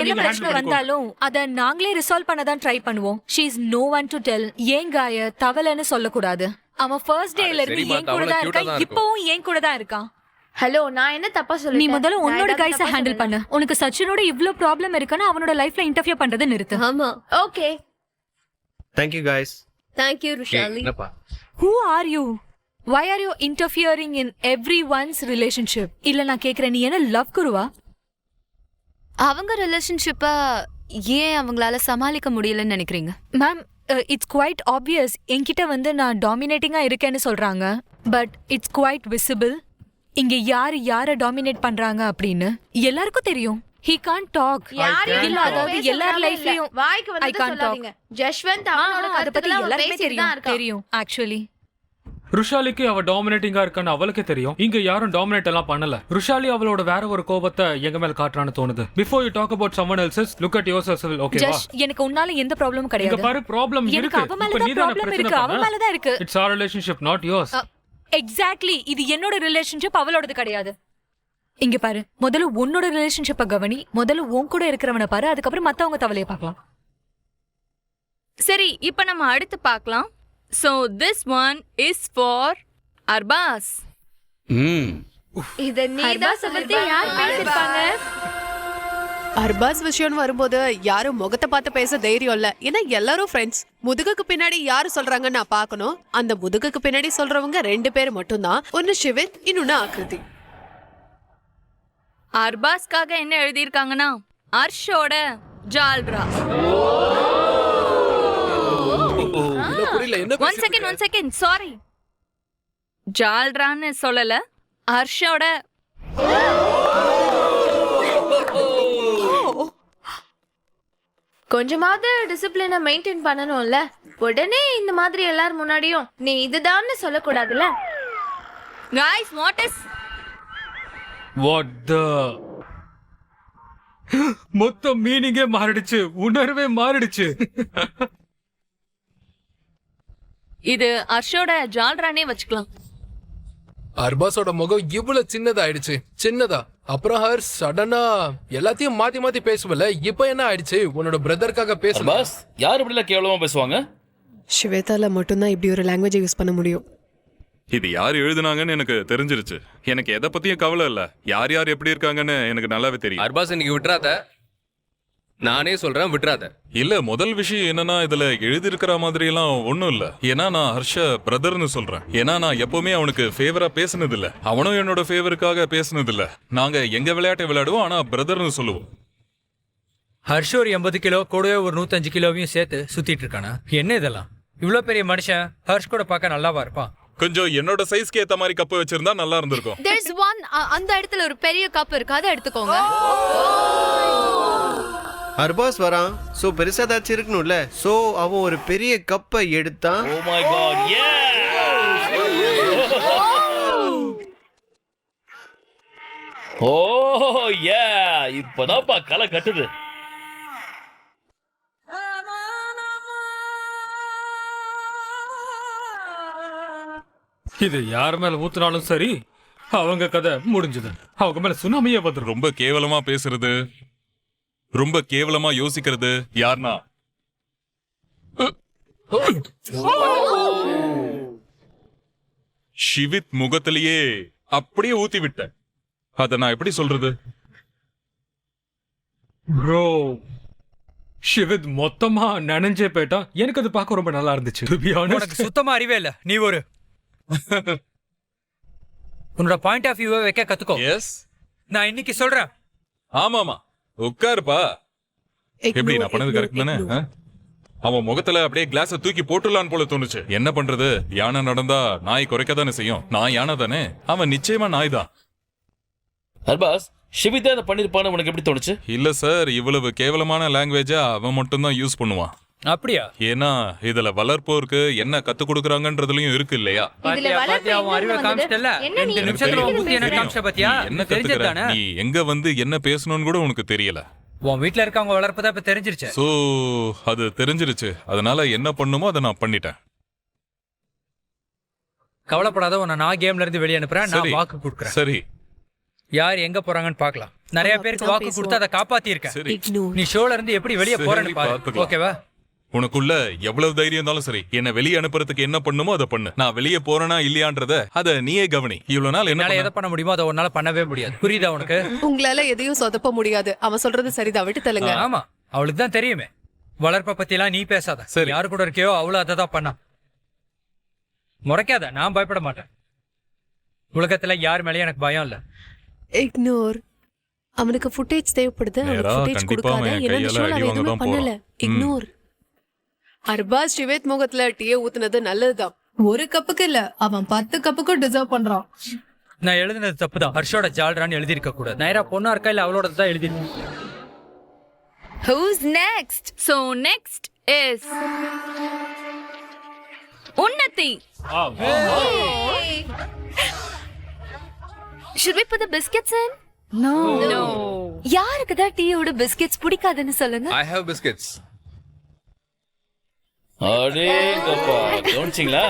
என்ன பிரச்சனை வந்தாலும் அத நாங்களே ரிசால்வ் பண்ண தான் ட்ரை பண்ணுவோம். She is no one to tell. ஏன் காய தவளைன்னு சொல்லக்கூடாது. அவன் ஃபர்ஸ்ட் டேல இருந்து ஏன் கூட தான் இருக்கான், இப்பவும் ஏன் கூட தான் இருக்கான். ஹலோ, நான் என்ன தப்பா நீ சொல்லிட்டேன்? முதல்ல உன்னோட நான் ஏதாவது கைஸ தப்பா ஹேண்டில் பண்ணு. உனக்கு சச்சினோட இவ்ளோ ப்ராப்ளம் இருக்குன்னா அவனோட லைஃப்ல இன்டர்ஃபியர் பண்றது நிறுத்து. ஆமா. Okay, thank you guys. Thank you Rushali. என்னப்பா? Who are you? Why are you interfering in everyone's relationship? இல்ல நான் கேக்குறேன், நீ என்ன லவ் குருவா? அவங்க ரிலேஷன்ஷிப்பை ஏன் அவங்களால சமாளிக்க முடியலன்னு நினைக்கிறீங்க? Ma'am it's quite obvious. என்கிட்ட வந்து நான் டாமினேட்டிங்கா இருக்கேன்னு சொல்றாங்க. பட் இட்ஸ் குவைட் விசிபிள் இங்க யாரை டாமினேட் பண்றாங்க அப்படின்னு எல்லாருக்கும் தெரியும். He can't talk. இல்ல அதாவது எல்லார் லைஃப்லயும் வாய்க்கு வந்து I can't talk. சொல்லாதீங்க. ஜஷ்வந்த் அவனோட அத பத்தி கருத்துக்களை எல்லாருமே பேசிட்டு தான் இருக்கான். தெரியும் ஆக்சுவலி. ருஷாலிக்கு அவ டாமினேட்டிங்கா இருக்கான்னு அவளுக்கே தெரியும். இங்க யாரும் டாமினேட் எல்லாம் பண்ணல. ருஷாலி அவளோட வேற ஒரு கோபத்தை எங்க மேல காட்டுறான்னு தோணுது. Before you talk about someone else's, look at yourself. ஓகேவா? ஜஷ் எனக்கு உன்னால எந்த ப்ராப்ளமும் இங்க கிடையாது. பாரு, ப்ராப்ளம் எனக்கு இருக்கு. அவ மேல இப்ப தான் நீ தான ப்ராப்ளம் பிரச்சனை இருக்கு. அவ பண்ண. மேல தான் இருக்கு. It's our relationship, not yours. Exactly. இது என்னோட ரிலேஷன்ஷிப், அவளோடது கிடையாது. இங்க பாரு, முதல்ல உன்னோட ரிலேஷன்ஷிப்பை கவனி. முதல்ல உன் கூட இருக்கிறவனை பாரு, அதுக்கப்புறம் மத்தவங்க தவளைய பார்க்கலாம். சரி, இப்ப நம்ம அடுத்து பார்க்கலாம். So this one is for Arbaaz. இத நீதான் சொல்லிட்டு யார் பேசிருப்பாங்க? அர்பாஸ் விஷயம்னு வரும்போது யாரும் முகத்தை பார்த்து பேச தைரியம் இல்ல. ஏன்னா எல்லாரும் ஃப்ரெண்ட்ஸ். முதுகுக்கு பின்னாடி யாரு சொல்றாங்கன்னு நான் பார்க்கணும். அந்த முதுகுக்கு பின்னாடி சொல்றவங்க 2 பேர் மட்டும்தான். ஒன்னு சிவித், இன்னொன்னு ஆக்ருதி. அர்பாஸ்க்காக என்ன எழுதியிருக்காங்கன்னா, அர்ஷோட ஜால்ரா. புரியல என்ன ஒன் செகண்ட் சாரி, ஜால்ரான்னு சொல்லல, அர்ஷோட. கொஞ்சமாவது டிசிப்ளினை மெயின்டைன் பண்ணணும்ல. உடனே இந்த மாதிரி எல்லார் முன்னாடியும் நீ இதுதான்னு சொல்லக்கூடாதுல்ல. Guys, what is What the? மொத்த மீனிங்கே மாறிடுச்சு, உணர்வே மாறிடுச்சு. இது அர்ஷோட ஜால்ரானே வச்சுக்கலாம். அர்பாஸோட முகம் இவ்வளவு சின்னதாயிடுச்சு. சின்னதா அப்புறம் ஹர் சடனா எல்லாத்தையும் மாத்தி மாத்தி பேசுவல. இப்ப என்ன ஆயிடுச்சு? உன்னோட பிரதருக்காக பேச பாஸ், யார் இப்படி எல்லாம் கேவலமா பேசுவாங்க? ஸ்வேதால மட்டும்தான் இப்படி ஒரு லாங்குவேஜ் யூஸ் பண்ண முடியும். இது யார் எழுதுனாங்கன்னு எனக்கு தெரிஞ்சிருச்சு. எனக்கு எதை பத்தியும் கவலை இல்ல. யார் யார் எப்படி இருக்காங்கன்னு எனக்கு நல்லாவே தெரியும். அர்பாஸ் இன்னைக்கு விட்டுறாத. நானே சொல்றேன், விட்டுறாத. இல்ல, முதல் விஷயம் என்னன்னா, இதுல எழுதியிருக்கிற மாதிரி எல்லாம் ஒண்ணும் இல்ல. ஏன்னா நான் ஹர்ஷ பிரதர்னு சொல்றேன். ஏன்னா நான் எப்பவுமே அவனுக்கு ஃபேவரா பேசுனது இல்ல. அவனும் என்னோட ஃபேவருக்காக பேசுனது இல்ல. நாங்க எங்க விளையாட்டை விளையாடுவோம், ஆனா பிரதர்னு சொல்லுவோம். ஹர்ஷ் ஒரு 80 கிலோ கூடவே ஒரு 105 கிலோவையும் சேர்த்து சுத்திட்டு இருக்கானா? என்ன இதெல்லாம்? இவ்வளோ பெரிய மனுஷன் ஹர்ஷ் கூட பார்க்க நல்லாவா இருப்பான்? கொஞ்சம் என்னோட சைஸ்க்கு ஏத்த மாதிரி கப்பு வச்சிருந்தா நல்லா இருந்திருக்கும். There's one அந்த இடத்துல ஒரு பெரிய கப் இருக்கு, அதை எடுத்துக்கோங்க. அர்பாஸ் வரான், சோ பெருசா ஏதாச்சும் இருக்கணும்ல. சோ அவன் ஒரு பெரிய கப்பை எடுத்தான். Oh my god, yeah! Oh yeah! இப்போதான் கலை கட்டுது. இது யார் மேல ஊத்துனாலும் சரி அவங்க கதை முடிஞ்சது. அவங்க மேல சுனாமியே வந்துடும். ரொம்ப கேவலமா பேசுறது, ரொம்ப கேவலமா யோசிக்கிறது யார்னா ஷிவித் முகத்திலேயே அப்படியே ஊத்தி விட்ட. அத நான் எப்படி சொல்றது? ப்ரோ, ஷிவித் மொத்தமா நனைஞ்சே போயிட்டா. எனக்கு அது பார்க்க ரொம்ப நல்லா இருந்துச்சு. To be honest. உனக்கு சுத்தமா அறிவே இல்ல. நீ ஒரு உன்னோட பாயிண்ட் ஆஃப் வியூவை வைக்க கத்துக்கோ. எஸ், நான் இன்னைக்கு சொல்றேன். ஆமாமா, உட்காருப்பா. எப்படி நான் பண்ணது கரெக்ட் தானே? அவன் முகத்துல அப்படியே கிளாஸ தூக்கி போட்டுலான்னு போல தோணுச்சு. என்ன பண்றது, யானை நடந்தா நாய் குறைக்க தானே செய்யும். நான் யானை தானே, அவன் நிச்சயமா நாய் தான். அர்பாஸ், ஷிவிதா அதை பண்ணிருப்பான்னு உனக்கு எப்படி தோணுச்சு? இல்ல சார், இவ்வளவு கேவலமான லாங்குவேஜா அவன் மட்டும் தான் யூஸ் பண்ணுவான். அப்படியா? ஏன்னா இதுல வளர்ப்போருக்கு என்ன கத்து கொடுக்கறாங்கன்றதுலயும் இருக்கு இல்லையா? அவன் அறிவை காமிச்சிட்டல. 2 நிமிஷத்துல உன் புத்தி என்ன காமிச்ச பாத்தியா? என்ன தெரிஞ்சது கத்துக்கிற? தானே. நீ எங்க வந்து என்ன பேசணும்னு கூட உனக்கு தெரியல. உன் வீட்ல இருக்கவங்க வளர்ப்பதா இப்ப தெரிஞ்சிருச்சு. சோ அது தெரிஞ்சிருச்சு. அதனால என்ன பண்ணுமோ அதை நான் பண்ணிட்டேன். கவலைப்படாத, உன்னை நான் கேம்ல இருந்து வெளியே அனுப்புறேன். நான் சரி. வாக்கு கொடுக்குறேன். சரி யார் எங்க போறாங்கன்னு பார்க்கலாம். நிறைய பேருக்கு வாக்கு கொடுத்து அதை காப்பாத்தி இருக்கேன். சரி, நீ ஷோல இருந்து எப்படி வெளியே போறேன்னு பாரு. பார்த்துக்கலாம். ஓகேவா? உனக்குள்ள எவ்வளவு தைரியம் இருந்தாலும் சரி, என்ன வெளியே அனுப்புறதுக்கு என்ன பண்ணுமோ அதை பண்ணு. நான் வெளியே போறேனா இல்லையான்றத அத நீயே கவனி. இவ்வளவு நாள் என்ன என்னால எதை பண்ண முடியுமோ அதை உன்னால பண்ணவே முடியாது. புரியுதா உனக்கு? உங்களால எதையும் சொதப்ப முடியாது. அவன் சொல்றது சரிதான், விட்டு தள்ளுங்க. ஆமா, அவளுக்கு தான் தெரியுமே. வளர்ப்ப பத்தி எல்லாம் நீ பேசாத. சரி. யாரு கூட இருக்கியோ அவளும் அதை தான் பண்ணா. முறைக்காத, நான் பயப்பட மாட்டேன். உலகத்துல யார் மேலயும் எனக்கு பயம் இல்ல. இக்னோர். அவனுக்கு ஃபுட்டேஜ் தேவைப்படுது. அவனுக்கு நேரா ஃபுட்டேஜ் கண்டிப்பா கொடுக்காத. அவன் ஏன்னா இந்த கையால ஷோல அடி அவன் வாங்க எதுவுமே தான் பண்ணல. போறான். இக்னோர். அர்பாஸ் ஷிவேத் முகத்துல டீயை ஊத்துனது நல்லதுதான். ஒரு கப்புக்கு இல்ல, அவன் 10 கப்புக்கும் டிசர்வ் பண்றான். நான் எழுதினது தப்புதான். ஹர்ஷோட ஜால்ரான்னு எழுதியிருக்க கூடாது. நைரா பொண்ணா இருக்கா இல்ல அவளோட தான் எழுதிருக்கேன். Who's next? So next is Unnati. Should we put the biscuits in? No. No. யாருக்கு தான் டீயோட பிஸ்கெட்ஸ் பிடிக்காதுன்னு சொல்லுங்க. I have biscuits. அடேங்கப்பா, கவனிச்சிங்களா?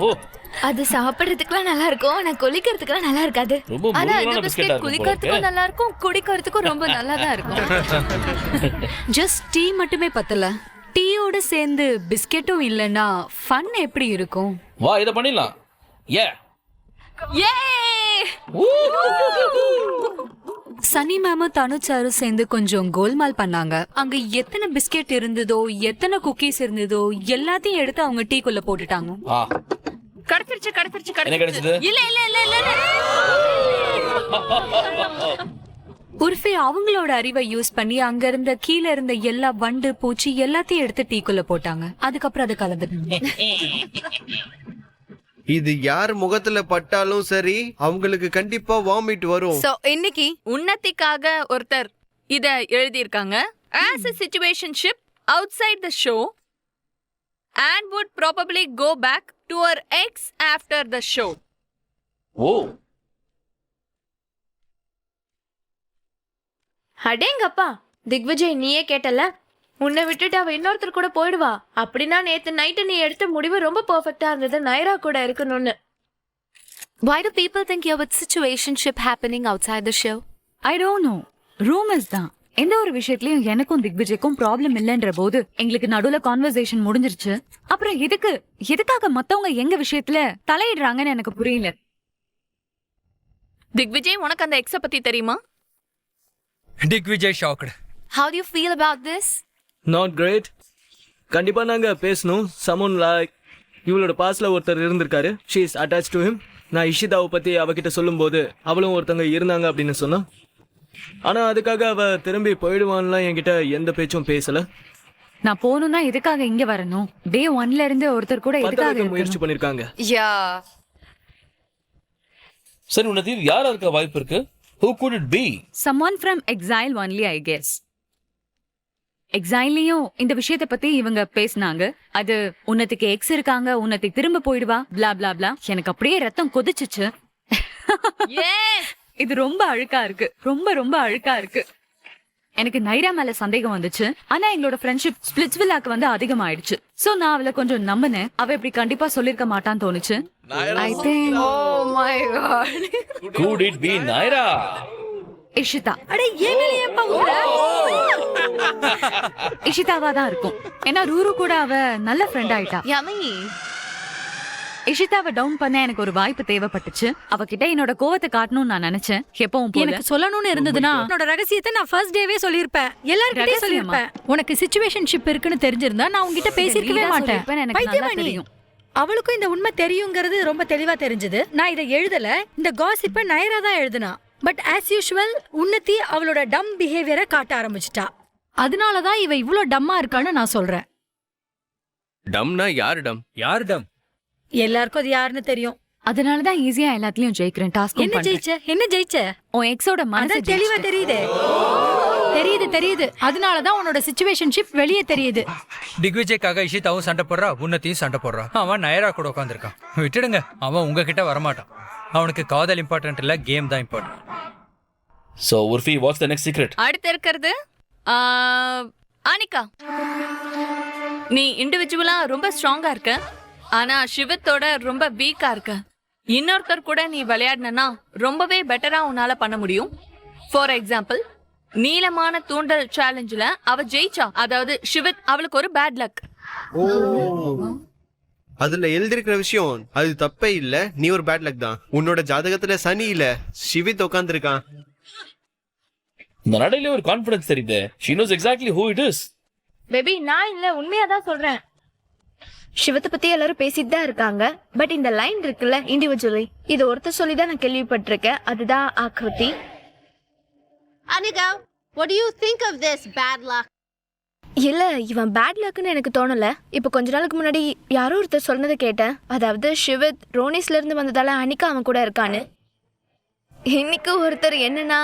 ஓ, அது சாப்பிடுறதுக்குலாம் நல்லா இருக்கும், ஆனா குளிக்கிறதுக்குலாம் நல்லா இருக்காது. ரொம்ப ஆனா இந்த முருகலான பிஸ்கெட்டா பிஸ்கெட் இருக்கும் போல குளிக்கிறதுக்கும் இருக்கு. நல்லா இருக்கும், குடிக்கிறதுக்கும் ரொம்ப நல்லா தான் இருக்கும். ஜஸ்ட் டீ மட்டுமே பத்தல. டீயோட சேர்ந்து பிஸ்கெட்டும் இல்லனா ஃபன் எப்படி இருக்கும்? வா, இதை பண்ணிடலாம். ஏ சனி மேமும் தனுச்சாரும் சேர்ந்து கொஞ்சம் கோல்மால் பண்ணாங்க. அங்க எத்தனை பிஸ்கெட் இருந்ததோ, எத்தனை குக்கீஸ் இருந்ததோ எல்லாத்தையும் எடுத்து அவங்க டீக்குள்ள போட்டுட்டாங்க. ஆ, கடத்திருச்சு கடத்திருச்சு என்ன கிடைச்சது? இல்ல இல்ல இல்ல இல்ல இல்ல. உர்ஃபி அவங்களோட அறிவை யூஸ் பண்ணி அங்க இருந்த கீழ இருந்த எல்லா வண்டு பூச்சி எல்லாத்தையும் எடுத்து டீக்குள்ள போட்டாங்க. அதுக்கப்புறம் அதை கலந்துட்டாங்க. இது யார் முகத்துல பட்டாலும் சரி அவங்களுக்கு கண்டிப்பா வாமிட் வரும். சோ இன்னைக்கு உன்னதிக்காக ஒருத்தர் இத எழுதியிருக்காங்க. As a situationship outside the show and would probably go back to her ex after the show. ஓ, அடேங்கப்பா, திக்விஜய் நீயே கேட்டல, உன்னை விட்டுட்டு அவ இன்னொருத்தர் கூட போயிடுவா. அப்படின்னா நேத்து நைட்டு நீ எடுத்த முடிவு ரொம்ப பெர்ஃபெக்ட்டா இருந்தது, நைரா கூட இருக்கணும்னு. Why do people think you're with situationship happening outside the show? I don't know. Rumours தான். எந்த ஒரு விஷயத்துலயும் எனக்கும் திக்விஜய்க்கும் ப்ராப்ளம் இல்லைன்ற போது எங்களுக்கு நடுவுல கான்வர்சேஷன் முடிஞ்சிருச்சு. அப்புறம் எதுக்காக மத்தவங்க எங்க விஷயத்துல தலையிடுறாங்கன்னு எனக்கு புரியல. திக்விஜய், உனக்கு அந்த எக்ஸ பத்தி தெரியுமா? Digvijay shocked. How do you feel about this? Not great. கண்டிப்பா நாங்க பேசணும். சமன் லைக் இவளோட பாஸ்ல ஒருத்தர் இருந்திருக்காரு. She is attach to him. நான் இஷிதாவை பத்தி அவகிட்ட சொல்லும்போது அவளும் ஒருத்தங்க இருந்தாங்க அப்படின்னு சொன்னா. ஆனா அதுக்காக அவ திரும்பி போயிடுவான்லாம் என்கிட்ட எந்த பேச்சும் பேசல. நான் போகணும்னா எதுக்காக இங்க வரணும்? டே 1ல இருந்து ஒருத்தர் கூட எதுக்காக பத்தவங்க முயற்சி இருக்கணும்? பண்ணிருக்காங்க. Yeah. சரி, உன்னதி யாரா இருக்க வாய்ப்பு இருக்கு? Who could it be? Someone from exile only, I guess. எக்ஸைலையும் இந்த விஷயத்தை பத்தி இவங்க பேசினாங்க. அது உன்னத்துக்கு எக்ஸ் இருக்காங்க, உன்னத்தை திரும்ப போயிடுவா, blah blah blah. எனக்கு அப்படியே ரத்தம் கொதிச்சுச்சு. Yes. இது ரொம்ப அழுக்கா இருக்கு, ரொம்ப ரொம்ப அழுக்கா இருக்கு. எனக்கு நைரா மேல சந்தேகம் வந்துச்சு. ஆனா எங்களோட ஃப்ரெண்ட்ஷிப் ஸ்பிளிட்ஸ்வில்லாக்கு வந்து அதிகமாயிடுச்சு. சோ நான் அவளை கொஞ்சம் நம்பினேன். அவ இப்படி கண்டிப்பா சொல்லிருக்க மாட்டான்னு தோணுச்சு. நாயரா I think oh my god. Could it be Naira? Ishita. அட ஏன் மேல ஏன் பவுற? இஷிதாவா தான் இருக்கும். ஏன்னா ரூரு கூட அவ நல்ல ஃப்ரெண்ட் ஆயிட்டா. யமி இஷிதாவை டவுன் பண்ண எனக்கு ஒரு வாய்ப்பு தேவைப்பட்டுச்சு. அவகிட்ட என்னோட கோவத்தை காட்டணும்னு நான் நினைச்சேன். எப்பவும் போல. எனக்கு சொல்லணும்னு இருந்ததுன்னா என்னோட ரகசியத்தை நான் ஃபர்ஸ்ட் டேவே சொல்லியிருப்பேன். எல்லார்கிட்டயும் சொல்லியிருப்பேன். உனக்கு சிச்சுவேஷன்ஷிப் இருக்குன்னு தெரிஞ்சிருந்தா நான் உன்கிட்ட பேசியிருக்கவே மாட்டேன். எனக்கு நல்லா பைத்தியமா நீ? தெரியும். அவளுக்கும் இந்த உண்மை தெரியுங்கிறது ரொம்ப தெளிவா தெரிஞ்சது. நான் இதை எழுதல, இந்த காசிப்பை நைரா தான் எழுதுனா. பட் ஆஸ் யூஷுவல் உன்னதி அவளோட டம் பிஹேவியரை காட்ட ஆரம்பிச்சிட்டா. அதனாலதான் இவ இவ்ளோ டம்மா இருக்கான்னு நான் சொல்றேன். டம்னா யாரு டம்? யார் டம்? எல்லாருக்கும் அது யாருன்னு தெரியும். அதனாலதான் ஈஸியா எல்லாத்துலயும் ஜெயிக்கிறேன். டாஸ்க் என்ன ஜெயிச்ச? என்ன ஜெயிச்ச? உன் எக்ஸோட மனசு அதான் தெளிவா தெரியுதே. தெரியுது. அதனாலதான் உன்னோட சிச்சுவேஷன்ஷிப் வெளியே தெரியுது. திக்விஜய்க்காக இஷிதாவும் சண்டை போடுறா, உன்னத்தையும் சண்டை போடுறா. அவன் நயரா கூட உட்காந்துருக்கான். விட்டுடுங்க, அவன் உங்ககிட்ட வரமாட்டான். அவனுக்கு காதல் இம்பார்ட்டன்ட் இல்ல, கேம் தான் important. So, Urfi, what's the next secret? அடுத்து இருக்கிறது அனிகா. நீ இண்டிவிஜுவலா ரொம்ப ஸ்ட்ராங்கா இருக்க, ஆனா சிவத்தோட ரொம்ப வீக்கா இருக்க. இன்னொருத்தர் கூட நீ விளையாடினா ரொம்பவே பெட்டரா உன்னால பண்ண முடியும். ஃபார் எக்ஸாம்பிள், நீளமான தூண்டல் சேலஞ்சில் அவ ஜெயிச்சா. அதாவது சிவத் அவளுக்கு ஒரு பேட் லக். அதுல எழுதிருக்கிற விஷயம் அது தப்பே இல்ல. நீ ஒரு பேட் லக் தான். உன்னோட ஜாதகத்துல சனி இல்ல, சிவித் உட்காந்துருக்கான். இந்த நடையில ஒரு கான்ஃபிடன்ஸ் தெரியுது. She knows exactly who it is. Baby நான் இல்ல, உண்மையா தான் சொல்றேன். சிவத்தை பத்தி எல்லாரும் பேசிட்டு தான் இருக்காங்க. பட் இந்த லைன் இருக்குல்ல, இண்டிவிஜுவலி, இது ஒருத்தர் சொல்லி தான் நான் கேள்விப்பட்டிருக்கேன். அதுதான் Aakriti. Anika, what do you think of this bad luck? இல்ல, இவன் பேட் லக்னு எனக்கு தோணல. இப்ப கொஞ்ச நாளுக்கு முன்னாடி யாரோ ஒருத்தர் சொன்னதை கேட்டேன். அதாவது சிவத் ரோனிஸ்ல இருந்து வந்ததால அனிகா அவன் கூட இருக்கான்னு. இன்னைக்கு ஒருத்தர் என்னன்னா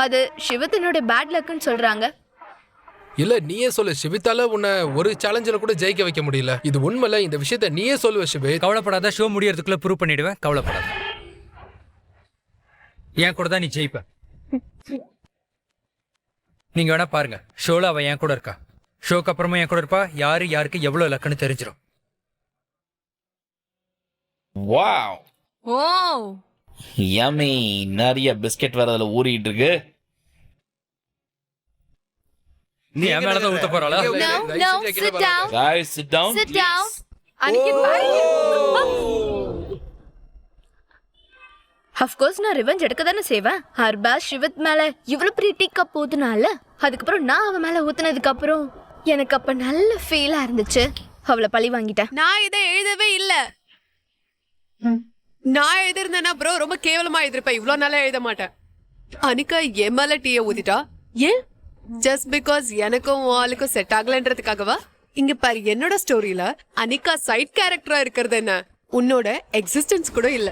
அது சிவத்தினோட பேட் லக்னு சொல்றாங்க. இல்ல நீயே சொல்லு, சிவித்தால உன்னை ஒரு சேலஞ்சில கூட ஜெயிக்க வைக்க முடியல. இது உண்மையில, இந்த விஷயத்த நீயே சொல்லுவ சிவித். கவலைப்படாத, ஷோ முடியறதுக்குள்ள ப்ரூவ் பண்ணிடுவேன். கவலைப்படாத, என் கூட தான் நீ ஜெயிப்ப. நீங்க வேணா பாருங்க, ஷோல அவ என் கூட இருக்கா. ஷோக்கு அப்புறமா என் கூட இருப்பா. யாரு யாருக்கு எவ்வளவு லக்குன்னு தெரிஞ்சிடும். Wow. ஓ Yummy. நிறைய பிஸ்கெட் வேற அதுல ஊறிட்டு இருக்கு. நீ என் மேலதான் ஊத்த போறாளா? No, sit down. Guys, sit down. Sit please. down. Anika, of course நான் ரிவெஞ்ச் எடுக்க தானே செய்வேன். ஹர்பாஸ் சிவத் மேல இவ்வளவு பெரிய டீ கப் ஊத்துனால, அதுக்கப்புறம் நான் அவன் மேல ஊத்துனதுக்கு அப்புறம் எனக்கு அப்ப நல்ல ஃபீலா இருந்துச்சு. அவளை பழி வாங்கிட்டேன். நான் இதை எழுதவே இல்ல. நான் எழுதிருந்தேன்னா ப்ரோ ரொம்ப கேவலமா எழுதிருப்பேன். இவ்வளவு நாளா எழுத மாட்டேன். அனிகா என் மேல டீயை ஊத்திட்டா. ஏன்? ஜஸ்ட் பிகாஸ் எனக்கும் ஆளுக்கும் செட் ஆகலன்றதுக்காகவா? இங்க பாரு, என்னோட ஸ்டோரியில அனிகா சைட் கேரக்டரா இருக்கிறது என்ன, உன்னோட எக்ஸிஸ்டன்ஸ் கூட இல்ல.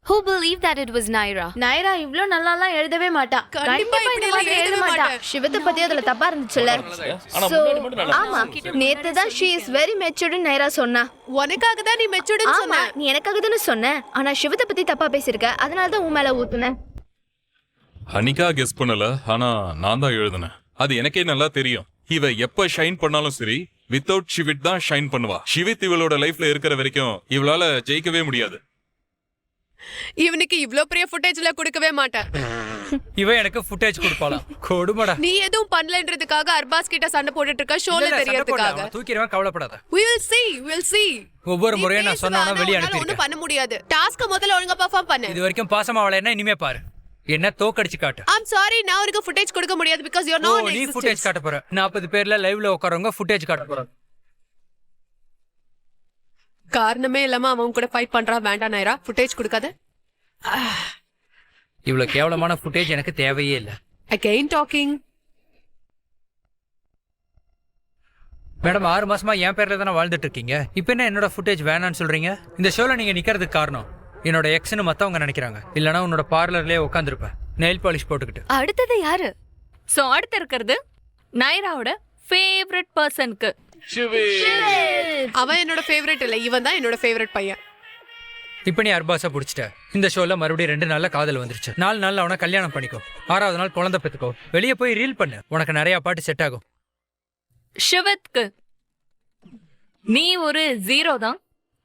Who believed that it was Naira? Naira இவ்ளோ நல்லாலாம் எழுதவே மாட்டா. கண்டிப்பா இந்த இப்படி மாதிரி எல்லாம் எழுத எழுத மாட்டா. மாட்டேன். சிவத்தை பத்தி அதுல தப்பா இருந்துச்சுல்ல. ஆனா So, முன்னாடி மட்டும் நல்லா ஆமா, நேத்து தான் she is very matured Naira சொன்னா. உனக்காக தான் நீ மெச்சூர்டுன்னு ஆமா, சொன்ன. நீ எனக்காக தானே சொன்ன. ஆனா சிவத்தை பத்தி தப்பா பேசியிருக்க. அதனால தான் உன் மேல ஊத்துனேன். அனிகா கெஸ் பண்ணல, ஆனா நான் தான் எழுதினேன். அது எனக்கே நல்லா தெரியும். இவ எப்ப ஷைன் பண்ணாலும் சரி, வித்தவுட் ஷிவித் தான் ஷைன் பண்ணுவா. ஷிவித் இவளோட லைஃப்ல இருக்கிற வரைக்கும் இவளால ஜெயிக்கவே முடியாது. இவனுக்கு இவ்ளோ பெரிய ஃபுட்டேஜ்ல கொடுக்கவே மாட்டேன். இவ எனக்கு ஃபுட்டேஜ் கொடுப்பாளாம். கொடுமடா. நீ எதுவும் பண்ணலன்றதுக்காக அர்பாஸ் கிட்ட சண்டை போட்டுட்டு இருக்க, ஷோல தெரியறதுக்காக. தூக்கிடுவேன், கவலைப்படாத. we'll see. ஒவ்வொரு முறையும் நான் சொன்னா வெளியே ஒண்ணும் அனுப்பியிருக்கேன். பண்ண முடியாது. டாஸ்க் முதல்ல ஒழுங்கா பெர்ஃபார்ம் பண்ணு. இது வரைக்கும் பாசமா அவளை இனிமே பாரு. என்ன தோக்கடிச்சு காட்டு. I'm sorry, நான் உனக்கு ஃபுட்டேஜ் கொடுக்க முடியாது because you're ஓ, not நீ ஃபுட்டேஜ் காட்ட போற. 40 பேர்ல லைவ்ல உட்காரவங்க ஃபுட்டேஜ் காட்ட போறாங்க. காரணமே இல்லாம அவன் கூட ஃபைட் பண்றான். வேண்டாம் நைரா, ஃபுட்டேஜ் கொடுக்காத. இவ்வளவு கேவலமான ஃபுட்டேஜ் எனக்கு தேவையே இல்ல. Again talking. மேடம், 6 மாசமா என் பேர்ல தானே வாழ்ந்துட்டு இருக்கீங்க. இப்போ என்ன என்னோட ஃபுட்டேஜ் வேணான்னு சொல்றீங்க? இந்த ஷோல நீங்க நிக்கிறதுக்கு காரணம் என்னோட எக்ஸ்னு மத்தவங்க நினைக்கிறாங்க. இல்லனா உன்னோட பார்லர்லயே உட்காந்துருப்பேன் நெயில் பாலிஷ் போட்டுக்கிட்டு. அடுத்தது யாரு? சோ அடுத்து இருக்கிறது நைராவோட ஃபேவரட் பர்சனுக்கு. அவன் என்னோட ஃபேவரட் இல்ல, இவன் தான் என்னோட ஃபேவரட் பையன். இப்போ நீ அர்பாஸா பிடிச்சிட்ட. இந்த ஷோல மறுபடியும் 2 நாள்ல காதல் வந்துருச்சு. 4 நாள்ல அவனை கல்யாணம் பண்ணிக்கோ. 6வது நாள் குழந்தை பெத்துக்கோ. வெளியே போய் ரீல் பண்ணு. உனக்கு நிறைய பாட்டு செட் ஆகும். சிவத்க்கு நீ ஒரு 0 தான்,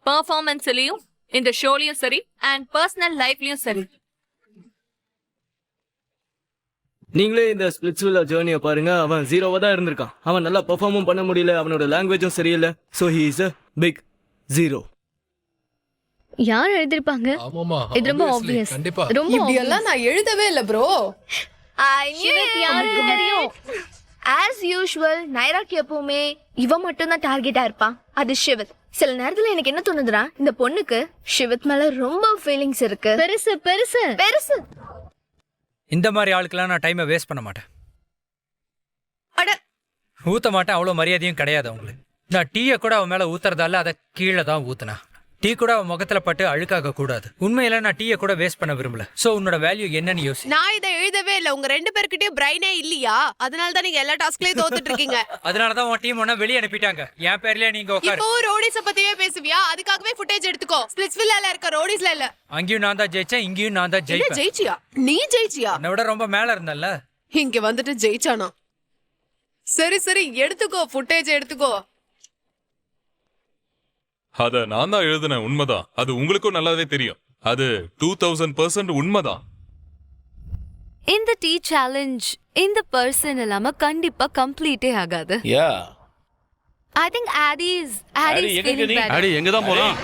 பெர்ஃபார்மன்ஸ்லயும் இந்த ஷோலயும் சரி அண்ட் பர்சனல் லைஃப்லயும் சரி. நீங்களே இந்த ஸ்பிளிட்ஸ்வில்லா ஜேர்னியை பாருங்க. அவன் 0வா தான் இருந்திருக்கான். அவன் நல்லா பெர்ஃபார்மும் பண்ண முடியல. அவனோட லாங்குவேஜும் சரியில்லை. So he is a big 0. யார் எழுதிருப்பாங்க? ஆமாமா இது ரொம்ப obviously, obvious. கண்டிப்பா. ரொம்ப இப்படி obvious. எல்லாம் நான் எழுதவே இல்ல ப்ரோ. சிவத் யாருக்கு தெரியும்? ஆஸ் யூஷுவல் நைராக்கு எப்பவுமே இவ மட்டும் தான் டார்கெட்டா இருப்பான். அது சிவத். சில நேரத்துல எனக்கு என்ன தோணுதுன்னா, இந்த பொண்ணுக்கு சிவத் மேல ரொம்ப ஃபீலிங்ஸ் இருக்கு. பெருசு பெருசு பெருசு. இந்த மாதிரி ஆளுக்கெல்லாம் நான் டைமை வேஸ்ட் பண்ண மாட்டேன். அட ஊத்த மாட்டேன், அவ்வளோ மரியாதையும் கிடையாது அவங்களுக்கு. நான் டீயை கூட அவன் மேலே ஊத்துறதால அதை கீழே தான் ஊத்துனா. டீ கூட அவன் முகத்தில் பட்டு அழுக்காக கூடாது. உண்மையில நான் டீயை கூட வேஸ்ட் பண்ண விரும்பல. ஸோ உன்னோட வேல்யூ என்னன்னு யோசி. நான் இதை எழுதவே இல்ல. உங்க 2 பேர்கிட்டயும் பிரைனே இல்லையா? அதனால தான் நீங்க எல்லா டாஸ்க்லயும் தோத்துட்டு இருக்கீங்க. அதனால தான் உன் டீம் ஒன்னா வெளியே அனுப்பிட்டாங்க. என் பேர்லயே நீங்க உட்காரு. இப்போ ரோடிஸ பத்தியே பேசுவியா? அதுக்காகவே ஃபுட்டேஜ் எடுத்துக்கோ. ஸ்பிளிட்ஸ்வில்லால இருக்க ரோடிஸ்ல இல்ல. அங்கேயும் நான் தான் ஜெயிச்சேன், இங்கேயும் நான் தான் என்ன ஜெயிப்பேன். ஜெயிச்சியா? நீ ஜெயிச்சியா? என்னை விட ரொம்ப மேல இருந்தல்ல. இங்க வந்துட்டு ஜெயிச்சானா? சரி சரி எடுத்துக்கோ, ஃபுட்டேஜ் எடுத்துக்கோ. அத நான் தான் எழுதினேன், உண்மைதான். அது உங்களுக்கும் நல்லாவே தெரியும். அது 2000% உண்மைதான். இந்த டீ சேலஞ்ச் இந்த பர்சன் இல்லாம கண்டிப்பா கம்ப்ளீட்டே ஆகாது. யா ஐ திங்க் ஆடி ஆடி, எங்க feeling நீ? better. ஆடி எங்க தான் போறான்?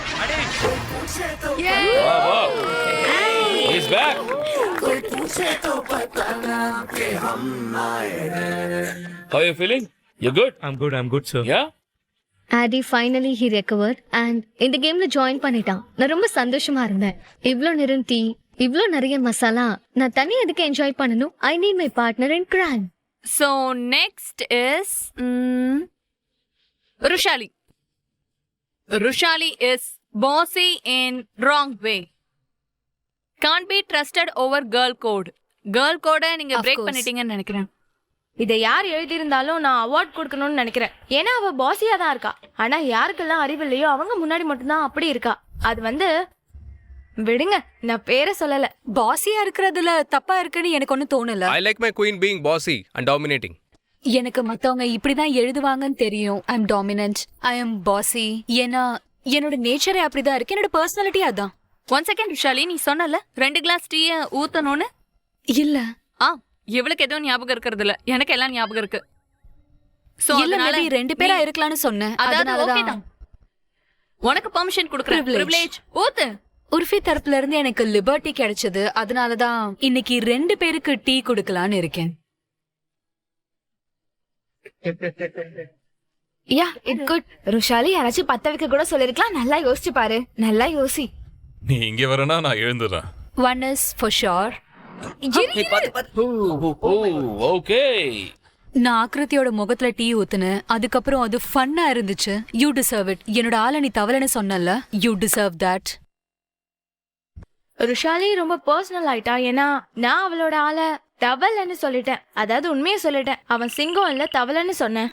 வா வா. He's back. How are you feeling? You good? I'm good sir. Yeah? Aadi finally he recovered and இந்த கேம்ல ஜாயின் பண்ணிட்டான். நான் ரொம்ப சந்தோஷமா இருந்தேன். இவ்ளோ நேரம் டீ, இவ்ளோ நிறைய மசாலா, நான் தனியா எதுக்கு என்ஜாய் பண்ணணும்? I need my partner in crime. So next is Rushali. Rushali is bossy in wrong way. Can't be trusted over girl code. Girl code நீங்க Of break course. பண்ணிட்டீங்கன்னு நினைக்கிறேன். இதை யார் எழுதியிருந்தாலும் நான் அவார்ட் கொடுக்கணும்னு நினைக்கிறேன். ஏன்னா அவ பாசியா தான் இருக்கா. ஆனா யாருக்கெல்லாம் அறிவு இல்லையோ அவங்க முன்னாடி மட்டும்தான் அப்படி இருக்கா. அது விடுங்க, நான் பேரை சொல்லல. பாசியா இருக்கிறதுல தப்பா இருக்குன்னு எனக்கு ஒன்னும் தோணல. I like my queen being bossy and dominating. எனக்கு மத்தவங்க இப்படிதான் எழுதுவாங்கன்னு தெரியும். I am dominant, I am பாசி. ஏன்னா என்னோட நேச்சரே அப்படிதான் இருக்கு. என்னோட பர்சனாலிட்டி அதான். ஒன் செகண்ட் ருஷாலி, நீ சொன்னல 2 கிளாஸ் டீயை ஊத்தணும்னு. இல்ல இவளுக்கு எதுவும் ஞாபகம் இருக்கிறது இல்ல, எனக்கு எல்லாம் ஞாபகம் இருக்கு. So இல்ல அதனால மேபி 2 பேரா இருக்கலாம்னு சொன்னேன். அதாவது okay அதனாலதான் தான். உனக்கு பெர்மிஷன் கொடுக்கறேன். Privilege. Privilege. ஊத்து. உர்ஃபி தரப்புல இருந்து எனக்கு லிபர்ட்டி கிடைச்சது. அதனாலதான் இன்னைக்கு 2 பேருக்கு டீ கொடுக்கலான்னு இருக்கேன். Yeah it good. ருஷாலி யாராச்சும் 10 வைக்க கூட சொல்லிருக்கலாம். நல்லா யோசிச்சு பாரு, நல்லா யோசி. நீ இங்க வரனா நான் எழுந்துடுறேன். One is for sure. Okay. நான் ஆக்ருத்தியோட முகத்துல டீ ஊத்துனேன். அதுக்கப்புறம் அது ஃபன்னா இருந்துச்சு. You deserve it. என்னோட ஆளை நீ தவறன்னு சொன்னல. You deserve that. ருஷாலி ரொம்ப பர்சனல் ஆயிட்டா. ஏன்னா நான் அவளோட ஆளை தவளைன்னு சொல்லிட்டேன். அதாவது உண்மையை சொல்லிட்டேன். அவன் சிங்கம் இல்ல தவளைன்னு சொன்னேன்.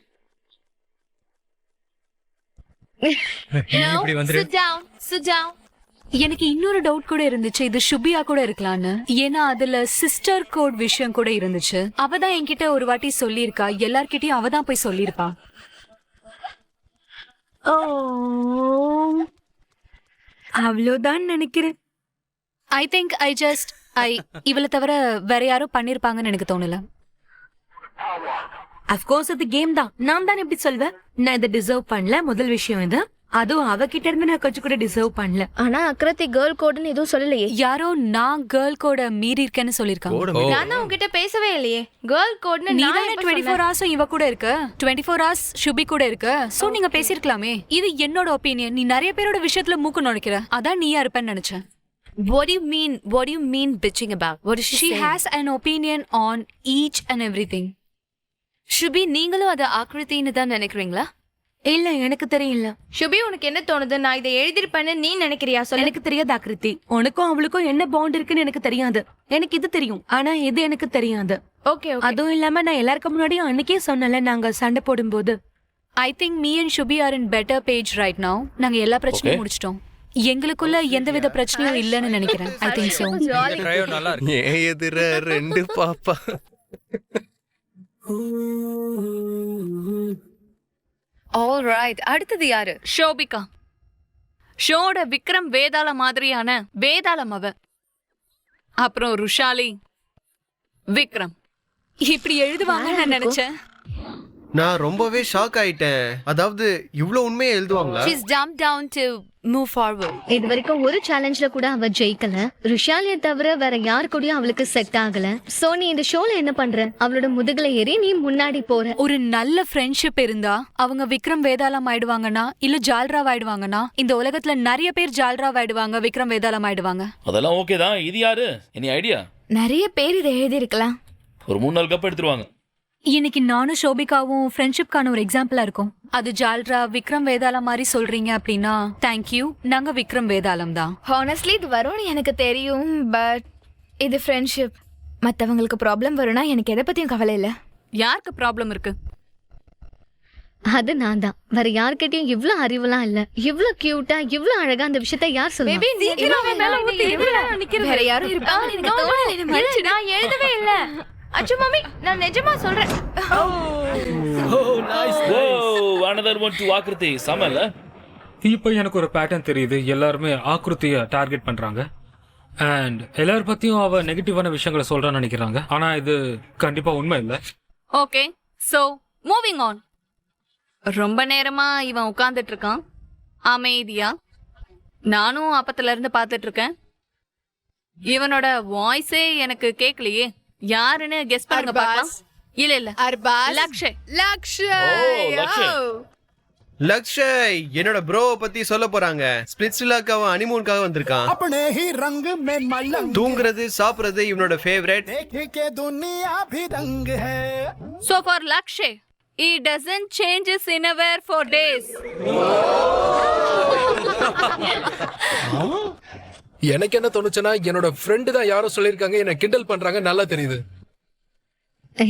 இப்படி வந்துரு. Sit down. எனக்கு இன்னொரு டவுட் கூட இருந்துச்சு. இது சுபியா கூட இருக்கலான்னு. ஏன்னா அதுல சிஸ்டர் கோட் விஷயம் கூட இருந்துச்சு. அவ தான் என்கிட்ட ஒரு வாட்டி சொல்லியிருக்கா. எல்லார்கிட்டயும் அவ தான் போய் சொல்லியிருப்பா. அவ்வளோதான் நினைக்கிறேன். ஐ திங்க் இவளை தவிர வேற யாரும் பண்ணிருப்பாங்கன்னு எனக்கு தோணல. அஃப்கோர்ஸ் அது கேம் தான். நான் தான் எப்படி சொல்வேன், நான் இதை டிசர்வ் பண்ணல. முதல் விஷயம் இது. அதுவும் அவகிட்ட இருந்து நான் கொஞ்சம் கூட டிசர்வ் பண்ணல. ஆனா அக்ரத்தி கேர்ள் கோடுன்னு எதுவும் சொல்லலையே. யாரோ நான் கேர்ள் கோட மீறி இருக்கேன்னு சொல்லிருக்காங்க. நான் தான் உங்ககிட்ட பேசவே இல்லையே. கேர்ள் கோடுன்னு நீ நான் தானே எப்ப 24 சொன்னேன்? ஹவர்ஸும் இவ கூட இருக்க. 24 ஹவர்ஸ் சுபி கூட இருக்க. சோ நீங்க பேசிருக்கலாமே. இது என்னோட ஒப்பீனியன். நீ நிறைய பேரோட விஷயத்துல மூக்கு நுழைக்கிற. அதான் நீயா இருப்பேன்னு நினைச்சேன். What do you mean bitching about? What is she She saying? has an opinion on each and everything. சுபி, நீங்களும் அதை ஆக்ருத்தின்னு தான் நினைக்கிறீங்களா? இல்ல, எனக்கு தெரியல. சுபி, உனக்கு என்ன தோணுது? நான் இதை எழுதிருப்பேன்னு நீ நினைக்கிறியா? சொல்ல. எனக்கு தெரியாது ஆக்ருத்தி. உனக்கும் அவளுக்கும் என்ன பாண்ட் இருக்குன்னு எனக்கு தெரியாது. எனக்கு இது தெரியும், ஆனா இது எனக்கு தெரியாது. ஓகே. அதுவும் இல்லாம நான் எல்லாருக்கும் முன்னாடியும் அன்னைக்கே சொன்னல, நாங்க சண்டை போடும்போது I think me and Subi are in better page right now. நாங்க எல்லா பிரச்சனையும் முடிச்சிட்டோம். எங்களுக்குள்ள எந்தவித பிரச்சனையும் இல்லைன்னு நினைக்கிறேன். I think so. இந்த ட்ரையோ நல்லா இருக்கு. ஏன் எதிர 2 பாப்பா. All right. அடுத்தது யாரு? ஷோபிகா. ஷோட விக்ரம் வேதாள மாதிரியான வேதாளம் அவ. அப்புறம் ருஷாலி விக்ரம். இப்படி எழுதுவாங்க நான் நினைச்சேன். நான் ரொம்பவே ஷாக் ஆயிட்டேன். அதாவது இவ்ளோ உண்மையை எழுதுவாங்களா? She's dumped down to move forward. இது வரைக்கும் ஒரு சேலஞ்ச்ல கூட அவ ஜெயிக்கல. ருஷாலியை தவிர வேற யாரு கூடயும் அவளுக்கு செட் ஆகல. சோ நீ இந்த ஷோல என்ன பண்ற? அவளோட முதுகுல ஏறி நீ முன்னாடி போற. ஒரு நல்ல ஃப்ரெண்ட்ஷிப் இருந்தா அவங்க விக்ரம் வேதாளம் ஆயிடுவாங்கன்னா இல்ல ஜால்ராவ் ஆயிடுவாங்கன்னா இந்த உலகத்துல நிறைய பேர் ஜால்ராவ் ஆயிடுவாங்க, விக்ரம் வேதாளம் ஆயிடுவாங்க. அதெல்லாம் ஓகே தான். இது யாரு? Any idea? நிறைய பேர் இதை எழுதியிருக்கலாம். ஒரு 3-4 கப் எடுத்துருவாங்க. இன்னைக்கு நானும் ஷோபிகாவும் ஃப்ரெண்ட்ஷிப்கான ஒரு எக்ஸாம்பிளா இருக்கும். அது ஜால்ரா விக்ரம் வேதாளம் மாதிரி சொல்றீங்க அப்படின்னா தேங்க்யூ, நாங்க விக்ரம் வேதாளம் தான். ஹானஸ்ட்லி இது வரும்னு எனக்கு தெரியும். பட் இது ஃப்ரெண்ட்ஷிப். மற்றவங்களுக்கு ப்ராப்ளம் வரும்னா எனக்கு எதை பற்றியும் கவலை இல்லை. யாருக்கு ப்ராப்ளம் இருக்கு? அது நான் தான். வேற யார்கிட்டயும் இவ்ளோ அறிவுலாம் இல்ல. இவ்ளோ கியூட்டா இவ்ளோ அழகா அந்த விஷயத்த யார் சொல்லுவா? வேற யாரும் இருப்பாங்க எனக்கு தோணல. நான் எழுதவே இல்லை. அச்சு மாமி, நான் நிஜமா சொல்றேன். another one to Aakriti. சமல. இப்போ எனக்கு ஒரு பேட்டர்ன் தெரியுது. எல்லாருமே ஆக்ருத்திய டார்கெட் பண்றாங்க அண்ட் எல்லார பத்தியும் அவ நெகட்டிவான விஷயங்களை சொல்றான்னு நினைக்கிறாங்க. ஆனா இது கண்டிப்பா உண்மை இல்ல. Okay, so moving on. ரொம்ப நேரமா இவன் உட்கார்ந்துட்டு இருக்கான் அமைதியா. நானும் அப்பத்துல இருந்து பார்த்துட்டு இருக்கேன். இவனோட வாய்ஸே எனக்கு கேட்கலையே. யாருன்னு கெஸ் பண்ணுங்க பார்க்கலாம். இல்ல இல்ல, அர்பாஸ். லக்ஷய். லக்ஷய் என்னோட ப்ரோவை பத்தி சொல்ல போறாங்க. ஸ்பிளிட்ஸ்லாக்காக ஹனிமூனுக்காக வந்திருக்கான். தூங்குறது சாப்பிடுறது இவனோட favourite. So for Lakshay, he doesn't change his innerwear for days. எனக்கு என்ன தோணுச்சுன்னா என்னோட ஃப்ரெண்டு தான் யாரோ சொல்லியிருக்காங்க, என்ன கிண்டல் பண்றாங்க. நல்லா தெரியுது.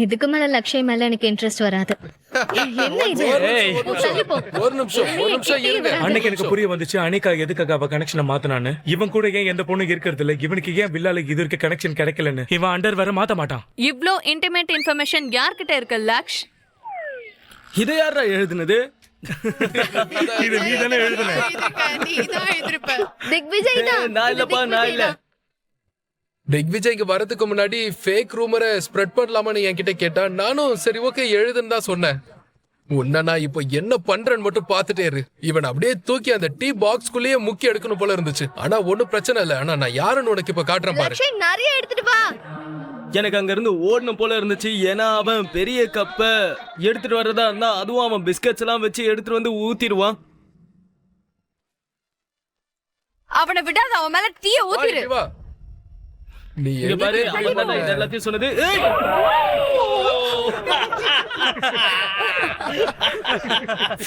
இதுக்கு மேல லக்ஷய் மேல எனக்கு இன்ட்ரெஸ்ட் வராது. என்ன இது? தள்ளி போ. ஒரு நிமிஷம் இருங்க. அன்னைக்கு எனக்கு புரிய வந்துச்சு அனிகா எதுக்காக அவ கனெக்ஷனை மாத்தினான்னு. இவன் கூட ஏன் எந்த பொண்ணு இருக்கிறது இல்ல, இவனுக்கு ஏன் வில்லால இது இருக்க கனெக்ஷன் கிடைக்கலன்னு. இவன் அண்டர் வேற மாத்த மாட்டான். இவ்ளோ இன்டிமேட் இன்ஃபர்மேஷன் யார்கிட்ட இருக்கு லக்ஷ்? இதை யாரா எழுதுனது? இது நீ தானே எழுதுன? திக்விஜய் தான். நான் இல்லப்பா, நான் இல்ல. திக்விஜய்க்கு வரதுக்கு முன்னாடி ஃபேக் ரூமரை ஸ்ப்ரெட் பண்ணலாமான்னு என்கிட்ட கேட்டா நானும் சரி ஓகே எழுதுன்னு தான் சொன்னேன். உன்ன நான் இப்போ என்ன பண்றேன்னு மட்டும் பார்த்துட்டே இரு. இவன் அப்படியே தூக்கி அந்த டீ பாக்ஸ்குள்ளேயே முக்கி எடுக்கணும் போல இருந்துச்சு. ஆனா ஒன்னும் பிரச்சனை இல்லை. ஆனா நான் யாருன்னு உனக்கு இப்ப காட்டுறேன் பாரு. லக்ஷய் நிறைய எடுத்துட்டு வா. எனக்கு அங்க இருந்து ஓடணும் போல இருந்துச்சு. ஏன்னா அவன் பெரிய கப்ப எடுத்துட்டு வர்றதா இருந்தா அதுவும் அவன் பிஸ்கட்ஸ் எல்லாம் வச்சு எடுத்துட்டு வந்து ஊத்திடுவான். அவனை விடாத, அவன் மேல டீயை ஊத்திரு. வா. நீ இங்க பாரு, அவன் தான் இது எல்லாத்தையும் சொன்னது.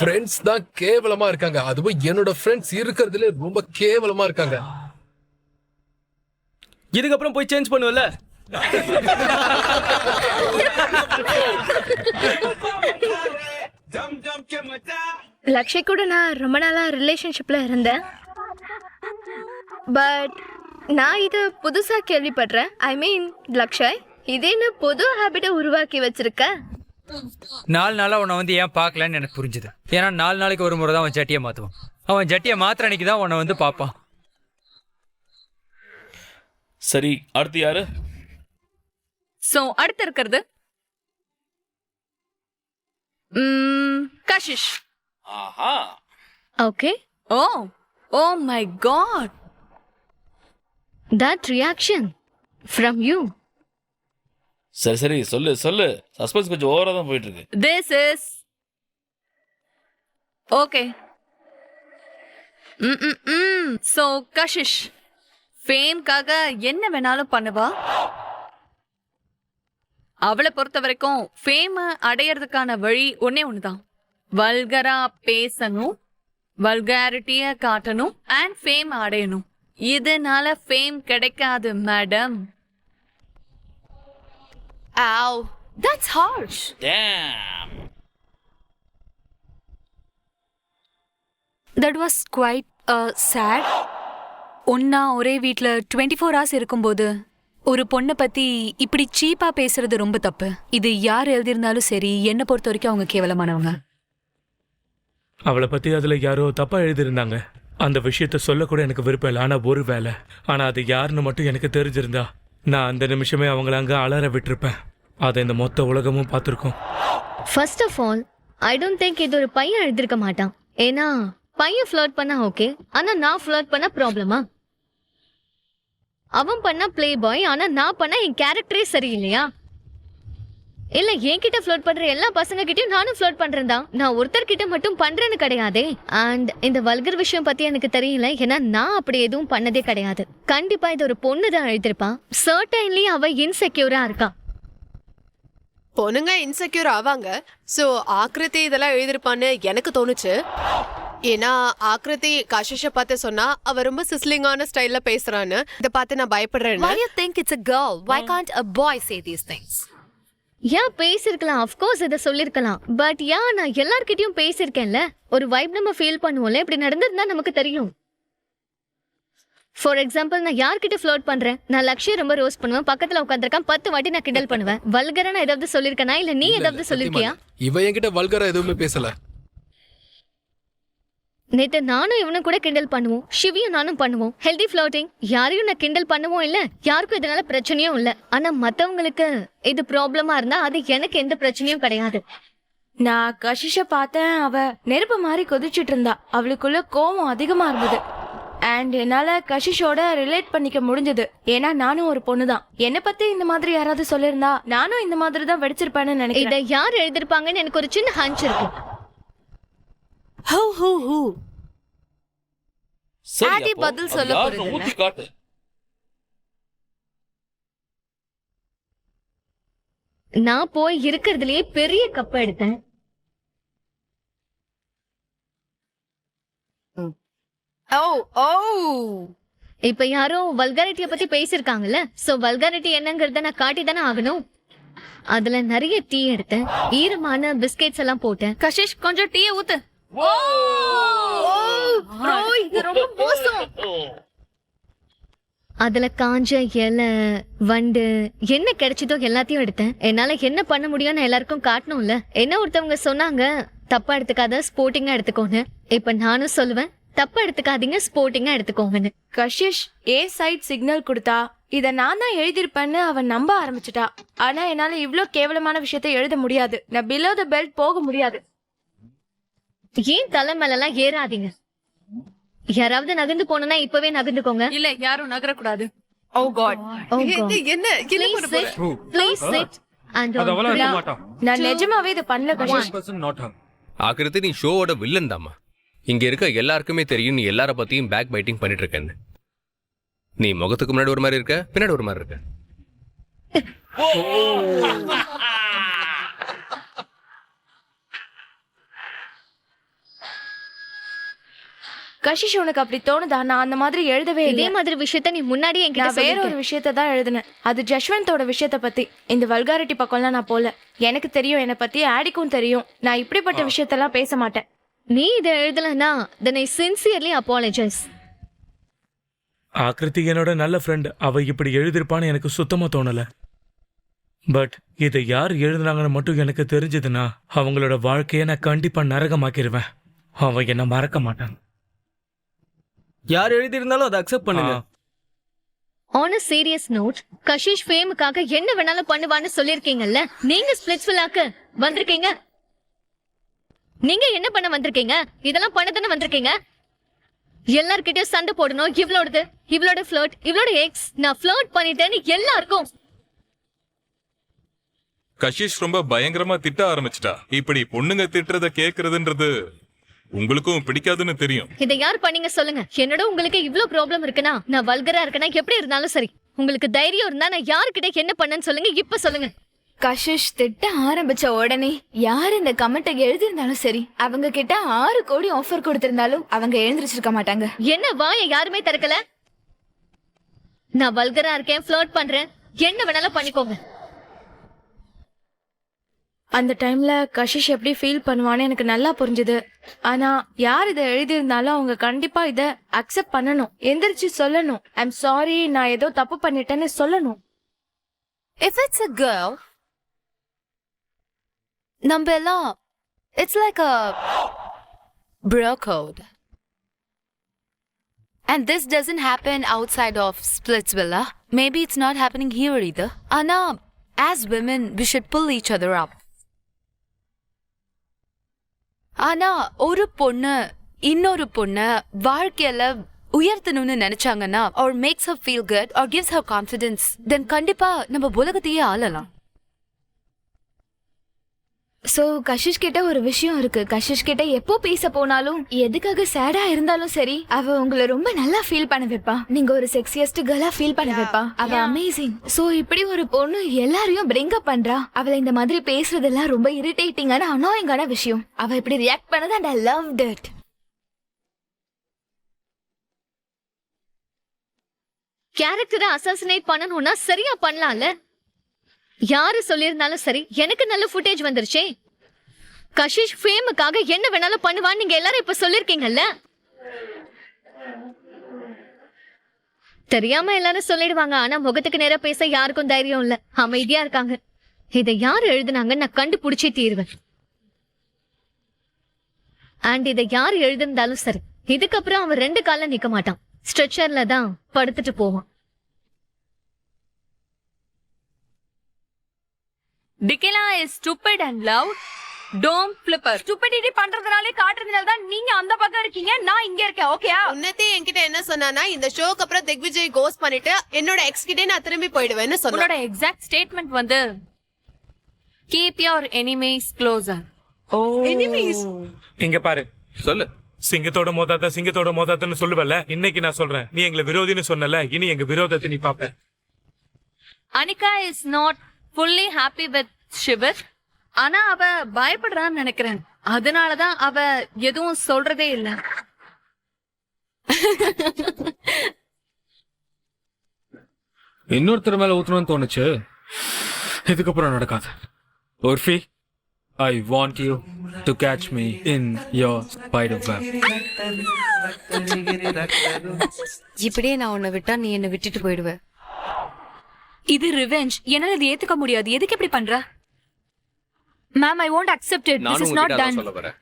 ஃப்ரெண்ட்ஸ் தான் கேவலமா இருக்காங்க. அதுவும் என்னோட ஃப்ரெண்ட்ஸ் இருக்கிறதுல ரொம்ப கேவலமா இருக்காங்க. இதுக்கப்புறம் போய் சேஞ்ச் பண்ணுவல. லக்ஷய் கூட நான் ரொம்ப நாளா ரிலேஷன்ஷிப்ல இருந்தேன். பட் நான் இது புதுசா கேள்விப்படுறேன். ஐ மீன் லக்ஷய், இதேன்னு புது ஹேபிட்டை உருவாக்கி வச்சிருக்க. 4 நாளா உன்னை வந்து ஏன் பார்க்கலன்னு எனக்கு புரிஞ்சுது. ஏன்னா 4 நாளைக்கு ஒரு முறை தான் அவன் ஜட்டியை மாற்றுவான். அவன் ஜட்டியை மாத்திர அன்னைக்கு தான் உன்னை வந்து பார்ப்பான். சரி, அடுத்து யாரு? சோ அடுத்து இருக்கிறது கஷிஷ். ஆஹா. Okay. Oh my god. That reaction from you. சரி சரி, சொல்லு சொல்லு. சஸ்பென்ஸ் கொஞ்சம் ஓவரா தான் போயிட்டு இருக்கு. This is okay. So Kashish ஃபேம்காக என்ன வேணாலும் பண்ணுவா. அவளை பொறுத்த வரைக்கும் ஃபேம் அடையறதுக்கான வழி ஒன்னே ஒண்ணுதான். வல்கரா பேசணும், வல்காரிட்டிய காட்டணும் அண்ட் ஃபேம் அடையணும். இதனால ஃபேம் கிடைக்காது madam. Ow, that's harsh. Damn. That was quite sad. ஒன்னா ஒரே வீட்ல 24 hours இருக்கும்போது ஒரு பொண்ணை பத்தி இப்படி சீப்பா பேசுறது ரொம்ப தப்பு. இது யார் எழுதியிருந்தாலும் சரி, என்னை பொறுத்த வரைக்கும் அவங்க கேவலமானவங்க. அவளை பத்தி அதுல யாரோ தப்பா எழுதியிருந்தாங்க. அந்த விஷயத்த சொல்ல கூட எனக்கு விருப்பம் இல்லை. ஆனா ஒரு வேலை, ஆனா அது யாருன்னு மட்டும் எனக்கு தெரிஞ்சிருந்தா நான் அந்த நிமிஷமே அவங்கள அங்க அலற விட்டுருப்பேன். அதை இந்த மொத்த உலகமும் பார்த்துருக்கோம். First of all I don't think இது ஒரு பையன் எழுதிருக்க மாட்டான். ஏன்னா பையன் ஃப்ளர்ட் பண்ணா ஓகே, ஆனா நான் ஃப்ளர்ட் பண்ண ப்ராப்ளமா? அவன் பண்ண பிளே பாய், ஆனா நான் பண்ண என் கேரக்டரே சரியில்லையா? இல்ல என்கிட்ட ஃப்ளர்ட் பண்ற எல்லா பசங்க கிட்டயும் நானும் ஃப்ளர்ட் பண்றேன் தான். நான் ஒருத்தர்கிட்ட மட்டும் பண்றேன்னு கிடையாதே. அண்ட் இந்த வல்கர் விஷயம் பத்தி எனக்கு தெரியல, ஏன்னா நான் அப்படி எதுவும் பண்ணதே கிடையாது. கண்டிப்பா இது ஒரு பொண்ணு தான் எழுதிருப்பான். சர்டைன்லி அவ இன்செக்யூரா இருக்கா. பொண்ணுங்க இன்செக்யூர் ஆவாங்க. சோ ஆக்ருதி இதெல்லாம் எழுதிருப்பான்னு எனக்கு தோணுச்சு. ஏன்னா ஆக்ருதி கஷிஷ பார்த்து சொன்னா அவ ரொம்ப சிஸ்லிங்கான ஸ்டைல்ல பேசுறான்னு. இத பார்த்து நான் பயப்படுறேன். Why you think it's a girl? Why can't a boy say these things? ஏன் பேசிருக்கலாம், அஃப்கோர்ஸ் இதை சொல்லிருக்கலாம். பட் ஏன் நான் எல்லார்கிட்டயும் பேசியிருக்கேன்ல. ஒரு வைப் நம்ம ஃபீல் பண்ணுவோம்ல, இப்படி நடந்ததுன்னா நமக்கு தெரியும். ஃபார் எக்ஸாம்பிள், நான் யார்கிட்ட ஃப்ளோட் பண்றேன்? நான் லக்ஷ்ய ரொம்ப ரோஸ் பண்ணுவேன், பக்கத்துல உட்காந்துருக்கான், 10 வாட்டி நான் கிண்டல் பண்ணுவேன். வல்கரா நான் ஏதாவது சொல்லிருக்கேனா? இல்ல நீ ஏதாவது சொல்லிருக்கியா? இவ என்கிட்ட வல்கரா எதுவுமே பேசல. நேத்து நானும் இவனும் கூட கிண்டல் பண்ணுவோம், ஷிவியும் நானும் பண்ணுவோம். Healthy floating. யாரையும் நான் கிண்டல் பண்ணுவோம் இல்ல, யாருக்கும் இதனால பிரச்சனையும் இல்ல. ஆனா மத்தவங்களுக்கு இது ப்ராப்ளமா இருந்தா அது எனக்கு எந்த பிரச்சனையும் கிடையாது. நான் கஷிஷ பார்த்தேன், அவ நெருப்பு மாதிரி கொதிச்சிட்டு இருந்தா. அவளுக்குள்ள கோவம் அதிகமா இருந்தது. அண்ட் என்னால கஷிஷோட ரிலேட் பண்ணிக்க முடிஞ்சது. ஏன்னா நானும் ஒரு பொண்ணு தான். என்னை பத்தி இந்த மாதிரி யாராவது சொல்லிருந்தா நானும் இந்த மாதிரி தான் வெடிச்சிருப்பேன்னு நினைக்கிறேன். இதை யார் எழுதிருப்பாங்கன்னு எனக்கு ஒரு சின்ன ஹஞ்ச் இருக்கு. ஆதி பதில் சொல்ல போறது. நான் போய் இருக்கிறதுலயே பெரிய கப்ப எடுத்தேன். இப்ப யாரோ வல்காரிட்டிய பத்தி பேசிருக்காங்கல்ல, சோ வல்காரிட்டி என்னங்கறத நான் காட்டி தானே ஆகணும். அதுல நிறைய டீ எடுத்தேன், ஈரமான பிஸ்கெட்ஸ் எல்லாம் போட்டேன். கஷிஷ் கொஞ்சம் டீயை ஊத்து. இது ரொம்ப மோசம். அதுல காஞ்ச இலை, வண்டு, என்ன கிடைச்சதோ எல்லாத்தையும் எடுத்தேன். என்னால என்ன பண்ண முடியும்னு எல்லாருக்கும் காட்டணும்ல. என்ன ஒருத்தவங்க சொன்னாங்க, தப்பா எடுத்துக்காத, ஸ்போர்ட்டிங்கா எடுத்துக்கோங்க. இப்ப நானும் சொல்லுவேன், தப்பா எடுத்துக்காதீங்க, ஸ்போர்ட்டிங்கா எடுத்துக்கோங்கன்னு. கஷிஷ் ஏ சைட் சிக்னல் கொடுத்தா இத நான் தான் எழுதிருப்பேன்னு அவன் நம்ப ஆரம்பிச்சிட்டா. ஆனா என்னால இவ்ளோ கேவலமான விஷயத்த எழுத முடியாது. நான் பிலோ த பெல்ட் போக முடியாது. ஏன் தலை மேல எல்லாம் ஏறாதீங்க. யாராவது நகர்ந்து போனா இப்பவே நகர்ந்துக்கோங்க. இல்ல யாரும் நகரக்கூடாது. Oh God. Oh God. என்ன Please sit. Please sit. And அதவள இருக்க மாட்டான். நான் நிஜமாவே இத பண்ணல கஷிஷ். 100% not her. ஆக்கிரத்தி நீ ஷோவோட வில்லன் தாமா. இங்க இருக்க எல்லாருக்குமே தெரியும் நீ எல்லார பத்தியும் பேக் பைட்டிங் பண்ணிட்டு இருக்கேன்னு. நீ முகத்துக்கு முன்னாடி ஒரு மாதிரி இருக்க, பின்னாடி ஒரு மாதிரி இருக்க. கஷிஷ் உனக்கு அப்படி தோணுதா? நான் அந்த மாதிரி எழுதவே இதே இல்லை. மாதிரி விஷயத்த நீ முன்னாடியே என்கிட்ட நான் வேற ஒரு சொல்லிருக்க. விஷயத்த தான் எழுதினேன். அது ஜஷ்வந்தோட விஷயத்த பத்தி. இந்த வல்காரிட்டி பக்கம்லாம் நான் போல. எனக்கு தெரியும், என்னை பத்தி ஆடிக்கும் தெரியும். நான் இப்படிப்பட்ட விஷயத்தெல்லாம் பேச மாட்டேன். நீ இதை எழுதலன்னா then I sincerely apologize. Aakriti என்னோட நல்ல ஃப்ரெண்ட். அவ இப்படி எழுதிருப்பான்னு எனக்கு சுத்தமா தோணல. பட் இதை யார் எழுதுனாங்கன்னு மட்டும் எனக்கு தெரிஞ்சதுன்னா அவங்களோட வாழ்க்கையை நான் கண்டிப்பா நரகமாக்கிடுவேன். அவன் என்ன மறக்க மாட்டான். யார் எழுதியிருந்தாலும் அதை அக்செப்ட் பண்ணுங்க. On a serious note, Kashish ஃபேமுக்காக என்ன வேணாலும் பண்ணுவான்னு சொல்லிருக்கீங்கல்ல. நீங்க ஸ்பிளிட்ஸ்வில்லாக்கு வந்திருக்கீங்க. நீங்க என்ன பண்ண வந்திருக்கீங்க? இதெல்லாம் பண்ணதானே வந்திருக்கீங்க. எல்லார்கிட்டயும் சண்டை போடணும். இவளோடது, இவளோட ஃப்ளர்ட், இவளோட எக்ஸ், நான் ஃப்ளர்ட் பண்ணிட்டேன்னு எல்லாருக்கும். கஷிஷ் ரொம்ப பயங்கரமா திட்ட ஆரம்பிச்சிட்டா. இப்படி பொண்ணுங்க திட்டுறத கேக்குறதுன்றது உங்களுக்கும் பிடிக்காதுன்னு தெரியும். இதை யார் பண்ணீங்க சொல்லுங்க. என்னோட உங்களுக்கு இவ்ளோ ப்ராப்ளம் இருக்குன்னா, நான் வல்கரா இருக்கேனா, எப்படி இருந்தாலும் சரி. உங்களுக்கு தைரியம் இருந்தா நான் யாருக்கிட்ட என்ன பண்ணேன்னு சொல்லுங்க. இப்ப சொல்லுங்க. கஷிஷ் திட்ட ஆரம்பிச்ச உடனே யார் இந்த கமெண்ட்டை எழுதியிருந்தாலும் சரி, அவங்க கிட்ட 6 கோடி ஆஃபர் கொடுத்திருந்தாலும் அவங்க எழுந்திருச்சிருக்க மாட்டாங்க. என்ன வாயை யாருமே திறக்கல. நான் வல்கரா இருக்கேன், ஃப்ளர்ட் பண்றேன், என்ன வேணாலும் பண்ணிக்கோங்க. அந்த டைம்ல கஷிஷ் எப்படி ஃபீல் பண்ணுவான்னு எனக்கு நல்லா புரிஞ்சுது. ஆனா யார் இதை எழுதியிருந்தாலும் அவங்க கண்டிப்பா இதை அக்செப்ட் பண்ணணும். எந்திரிச்சு சொல்லணும், ஐம் சாரி, நான் ஏதோ தப்பு பண்ணிட்டேன்னு சொல்லணும். If it's a girl, நம்ம எல்லாம் it's like a bro code. And this doesn't happen outside of Splitsvilla. Maybe it's not happening here either. Anna, as women, we should pull each other up. ஆனா ஒரு பொண்ணு இன்னொரு பொண்ணு வாழ்க்கையில உயர்த்தணும்னு நினைச்சாங்கன்னா or makes her feel good or gives her confidence, then கண்டிப்பா நம்ம உலகத்தையே ஆளலாம். So Kashish கிட்ட ஒரு விஷயம் இருக்கு. கஷிஷ் கிட்ட எப்போ பேச போனாலும் எதுக்காக சேடா இருந்தாலும் சரி அவ உங்களை ரொம்ப நல்லா ஃபீல் பண்ண வைப்பா. நீங்க ஒரு செக்ஸியஸ்ட் கேர்லா ஃபீல் பண்ண வைப்பா. அவ அமேசிங். சோ இப்படி ஒரு பொண்ணு எல்லாரையும் பிரிங் அப் பண்றா. அவளை இந்த மாதிரி பேசுறதெல்லாம் ரொம்ப இரிட்டேட்டிங்கான அனாயிங்கான விஷயம். அவ இப்படி ரியாக்ட் பண்ணது and I loved it. கேரக்டரை அசாசினேட் பண்ணணும்னா சரியா பண்ணலாம்ல. யாரு சொல்லியிருந்தாலும் சரி, எனக்கு நல்ல ஃபுட்டேஜ் வந்துருச்சே. கஷிஷ் ஃபேமுக்காக என்ன வேணாலும் பண்ணுவான்னு நீங்க எல்லாரும் இப்ப சொல்லிருக்கீங்கல்ல. தெரியாம எல்லாரும் சொல்லிடுவாங்க, ஆனா முகத்துக்கு நேரா பேச யாருக்கும் தைரியம் இல்ல, அமைதியா இருக்காங்க. இதை யாரு எழுதுனாங்கன்னு நான் கண்டுபிடிச்சே தீருவேன். அண்ட் இதை யாரு எழுதிருந்தாலும் சரி, இதுக்கப்புறம் அவன் 2 கால்ல நிக்க மாட்டான், ஸ்ட்ரெச்சர்ல தான் படுத்துட்டு போவான். Dikela is stupid and loud. Don't flip her. Stupidity பண்றதுனாலே காட்டுறதுனால தான் நீங்க அந்த பக்கம் இருக்கீங்க, நான் இங்க இருக்கேன். ஓகேயா? உன்னதே என்கிட்ட என்ன சொன்னானா, இந்த ஷோக்கு அப்புறம் திக்விஜய் கோஸ் பண்ணிட்டு என்னோட எக்ஸ் கிட்டே நான் திரும்பி போயிடுவேன்னு சொன்னா. உன்னோட எக்ஸாக்ட் ஸ்டேட்மெண்ட் வந்து keep your enemies closer. Enemies இங்க பாரு, சொல்லு. சிங்கத்தோட மோதாத்தன்னு சொல்லுவல, இன்னைக்கு நான் சொல்றேன். நீ எங்களை விரோதின்னு சொன்னல, இனி எங்க விரோதத்தை நீ பாப்ப. Anika is not fully happy with Shivir. ஆனா அவ பயப்படுறான்னு நினைக்கிறேன். அதனாலதான் அவ எதுவும் சொல்றதே இல்ல. இன்னொருத்தர் மேல ஊத்தணும்னு தோணுச்சு, இதுக்கப்புறம் நடக்காது. உர்ஃபி, I want you to catch me in your spider web. இப்படியே நான் உன்னை விட்டா நீ என்னை விட்டுட்டு போயிடுவ. இது ரிவெஞ்ச். என்னால இது ஏத்துக்க முடியாது. எதுக்கு இப்படி பண்ற? Ma'am, I won't accept it. This நானும் is not உங்ககிட்ட done. அதான் சொல்ல வரேன்.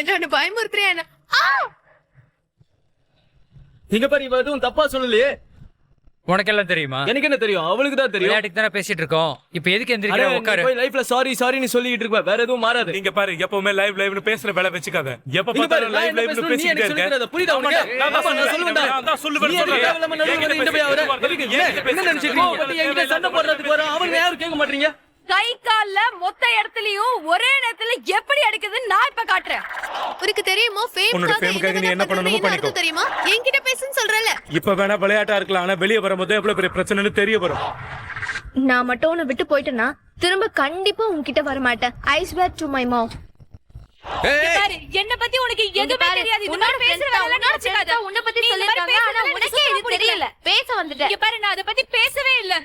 என்ன பயமுறுத்துறியா என்ன? இங்க பாரு, இவ எதுவும் தப்பா சொல்லலையே. உனக்கெல்லாம் தெரியுமா? எனக்கு என்ன தெரியும், அவளுக்கு தான் தெரியும். விளையாட்டுக்கு தானே பேசிட்டு இருக்கோம். இப்போ எதுக்கு எந்திரிக்கிற? உட்காரு. போய் லைஃப்ல சாரின்னு சொல்லிட்டு இருப்ப, வேற எதுவும் மாறாது. நீங்க பாரு, எப்பவுமே லைவ்னு பேசுற வேலை வச்சுக்காத. எப்ப இங்க பாரு, பார்த்தாலும் லைவ்னு பேசிட்டே இருக்க. புரியுதா உனக்கு? நான் சொல்லுவேன்டா. நான் சொல்லுவேன். இந்த போய் அவரை என்ன நினைச்சிருக்கீங்க? என்கிட்ட சண்டை போடுறதுக்கு வர அவங்க யாரும் கேட்க மாட்டீங்க. கை கால்ல மொத்த இடத்துலயும் ஒரே நேரத்துல எப்படி அடிக்குதுன்னு நான் இப்ப காட்டுறேன். உனக்கு தெரியுமா உன்னோட ஃபேமுக்காக நீ என்ன பண்ணணுமோ பண்ணிக்கோ. தெரியுமா? என்கிட்ட பேசுன்னு சொல்றல. இப்ப வேணா விளையாட்டா இருக்கலாம், ஆனா வெளிய வரும்போது எவ்வளவு பெரிய பிரச்சனைன்னு தெரிய வரும். நான் மட்டும் உன்னை விட்டு போயிட்டேன்னா திரும்ப கண்டிப்பா உன்கிட்ட வர மாட்டேன். I swear to my mom. பாரு, என்ன பத்தி உனக்கு எதுவுமே தெரியாது. இது மாதிரி பேசுற வேலை நினைச்சுக்காத. உன்னை பத்தி நீ இந்த மாதிரி சொல்லிருக்காங்க, ஆனா பேசுறது உனக்கே எனக்கு இது தெரியல. பேச வந்துட்டேன். இங்க பாரு, நான் அத பத்தி பேசவே இல்ல.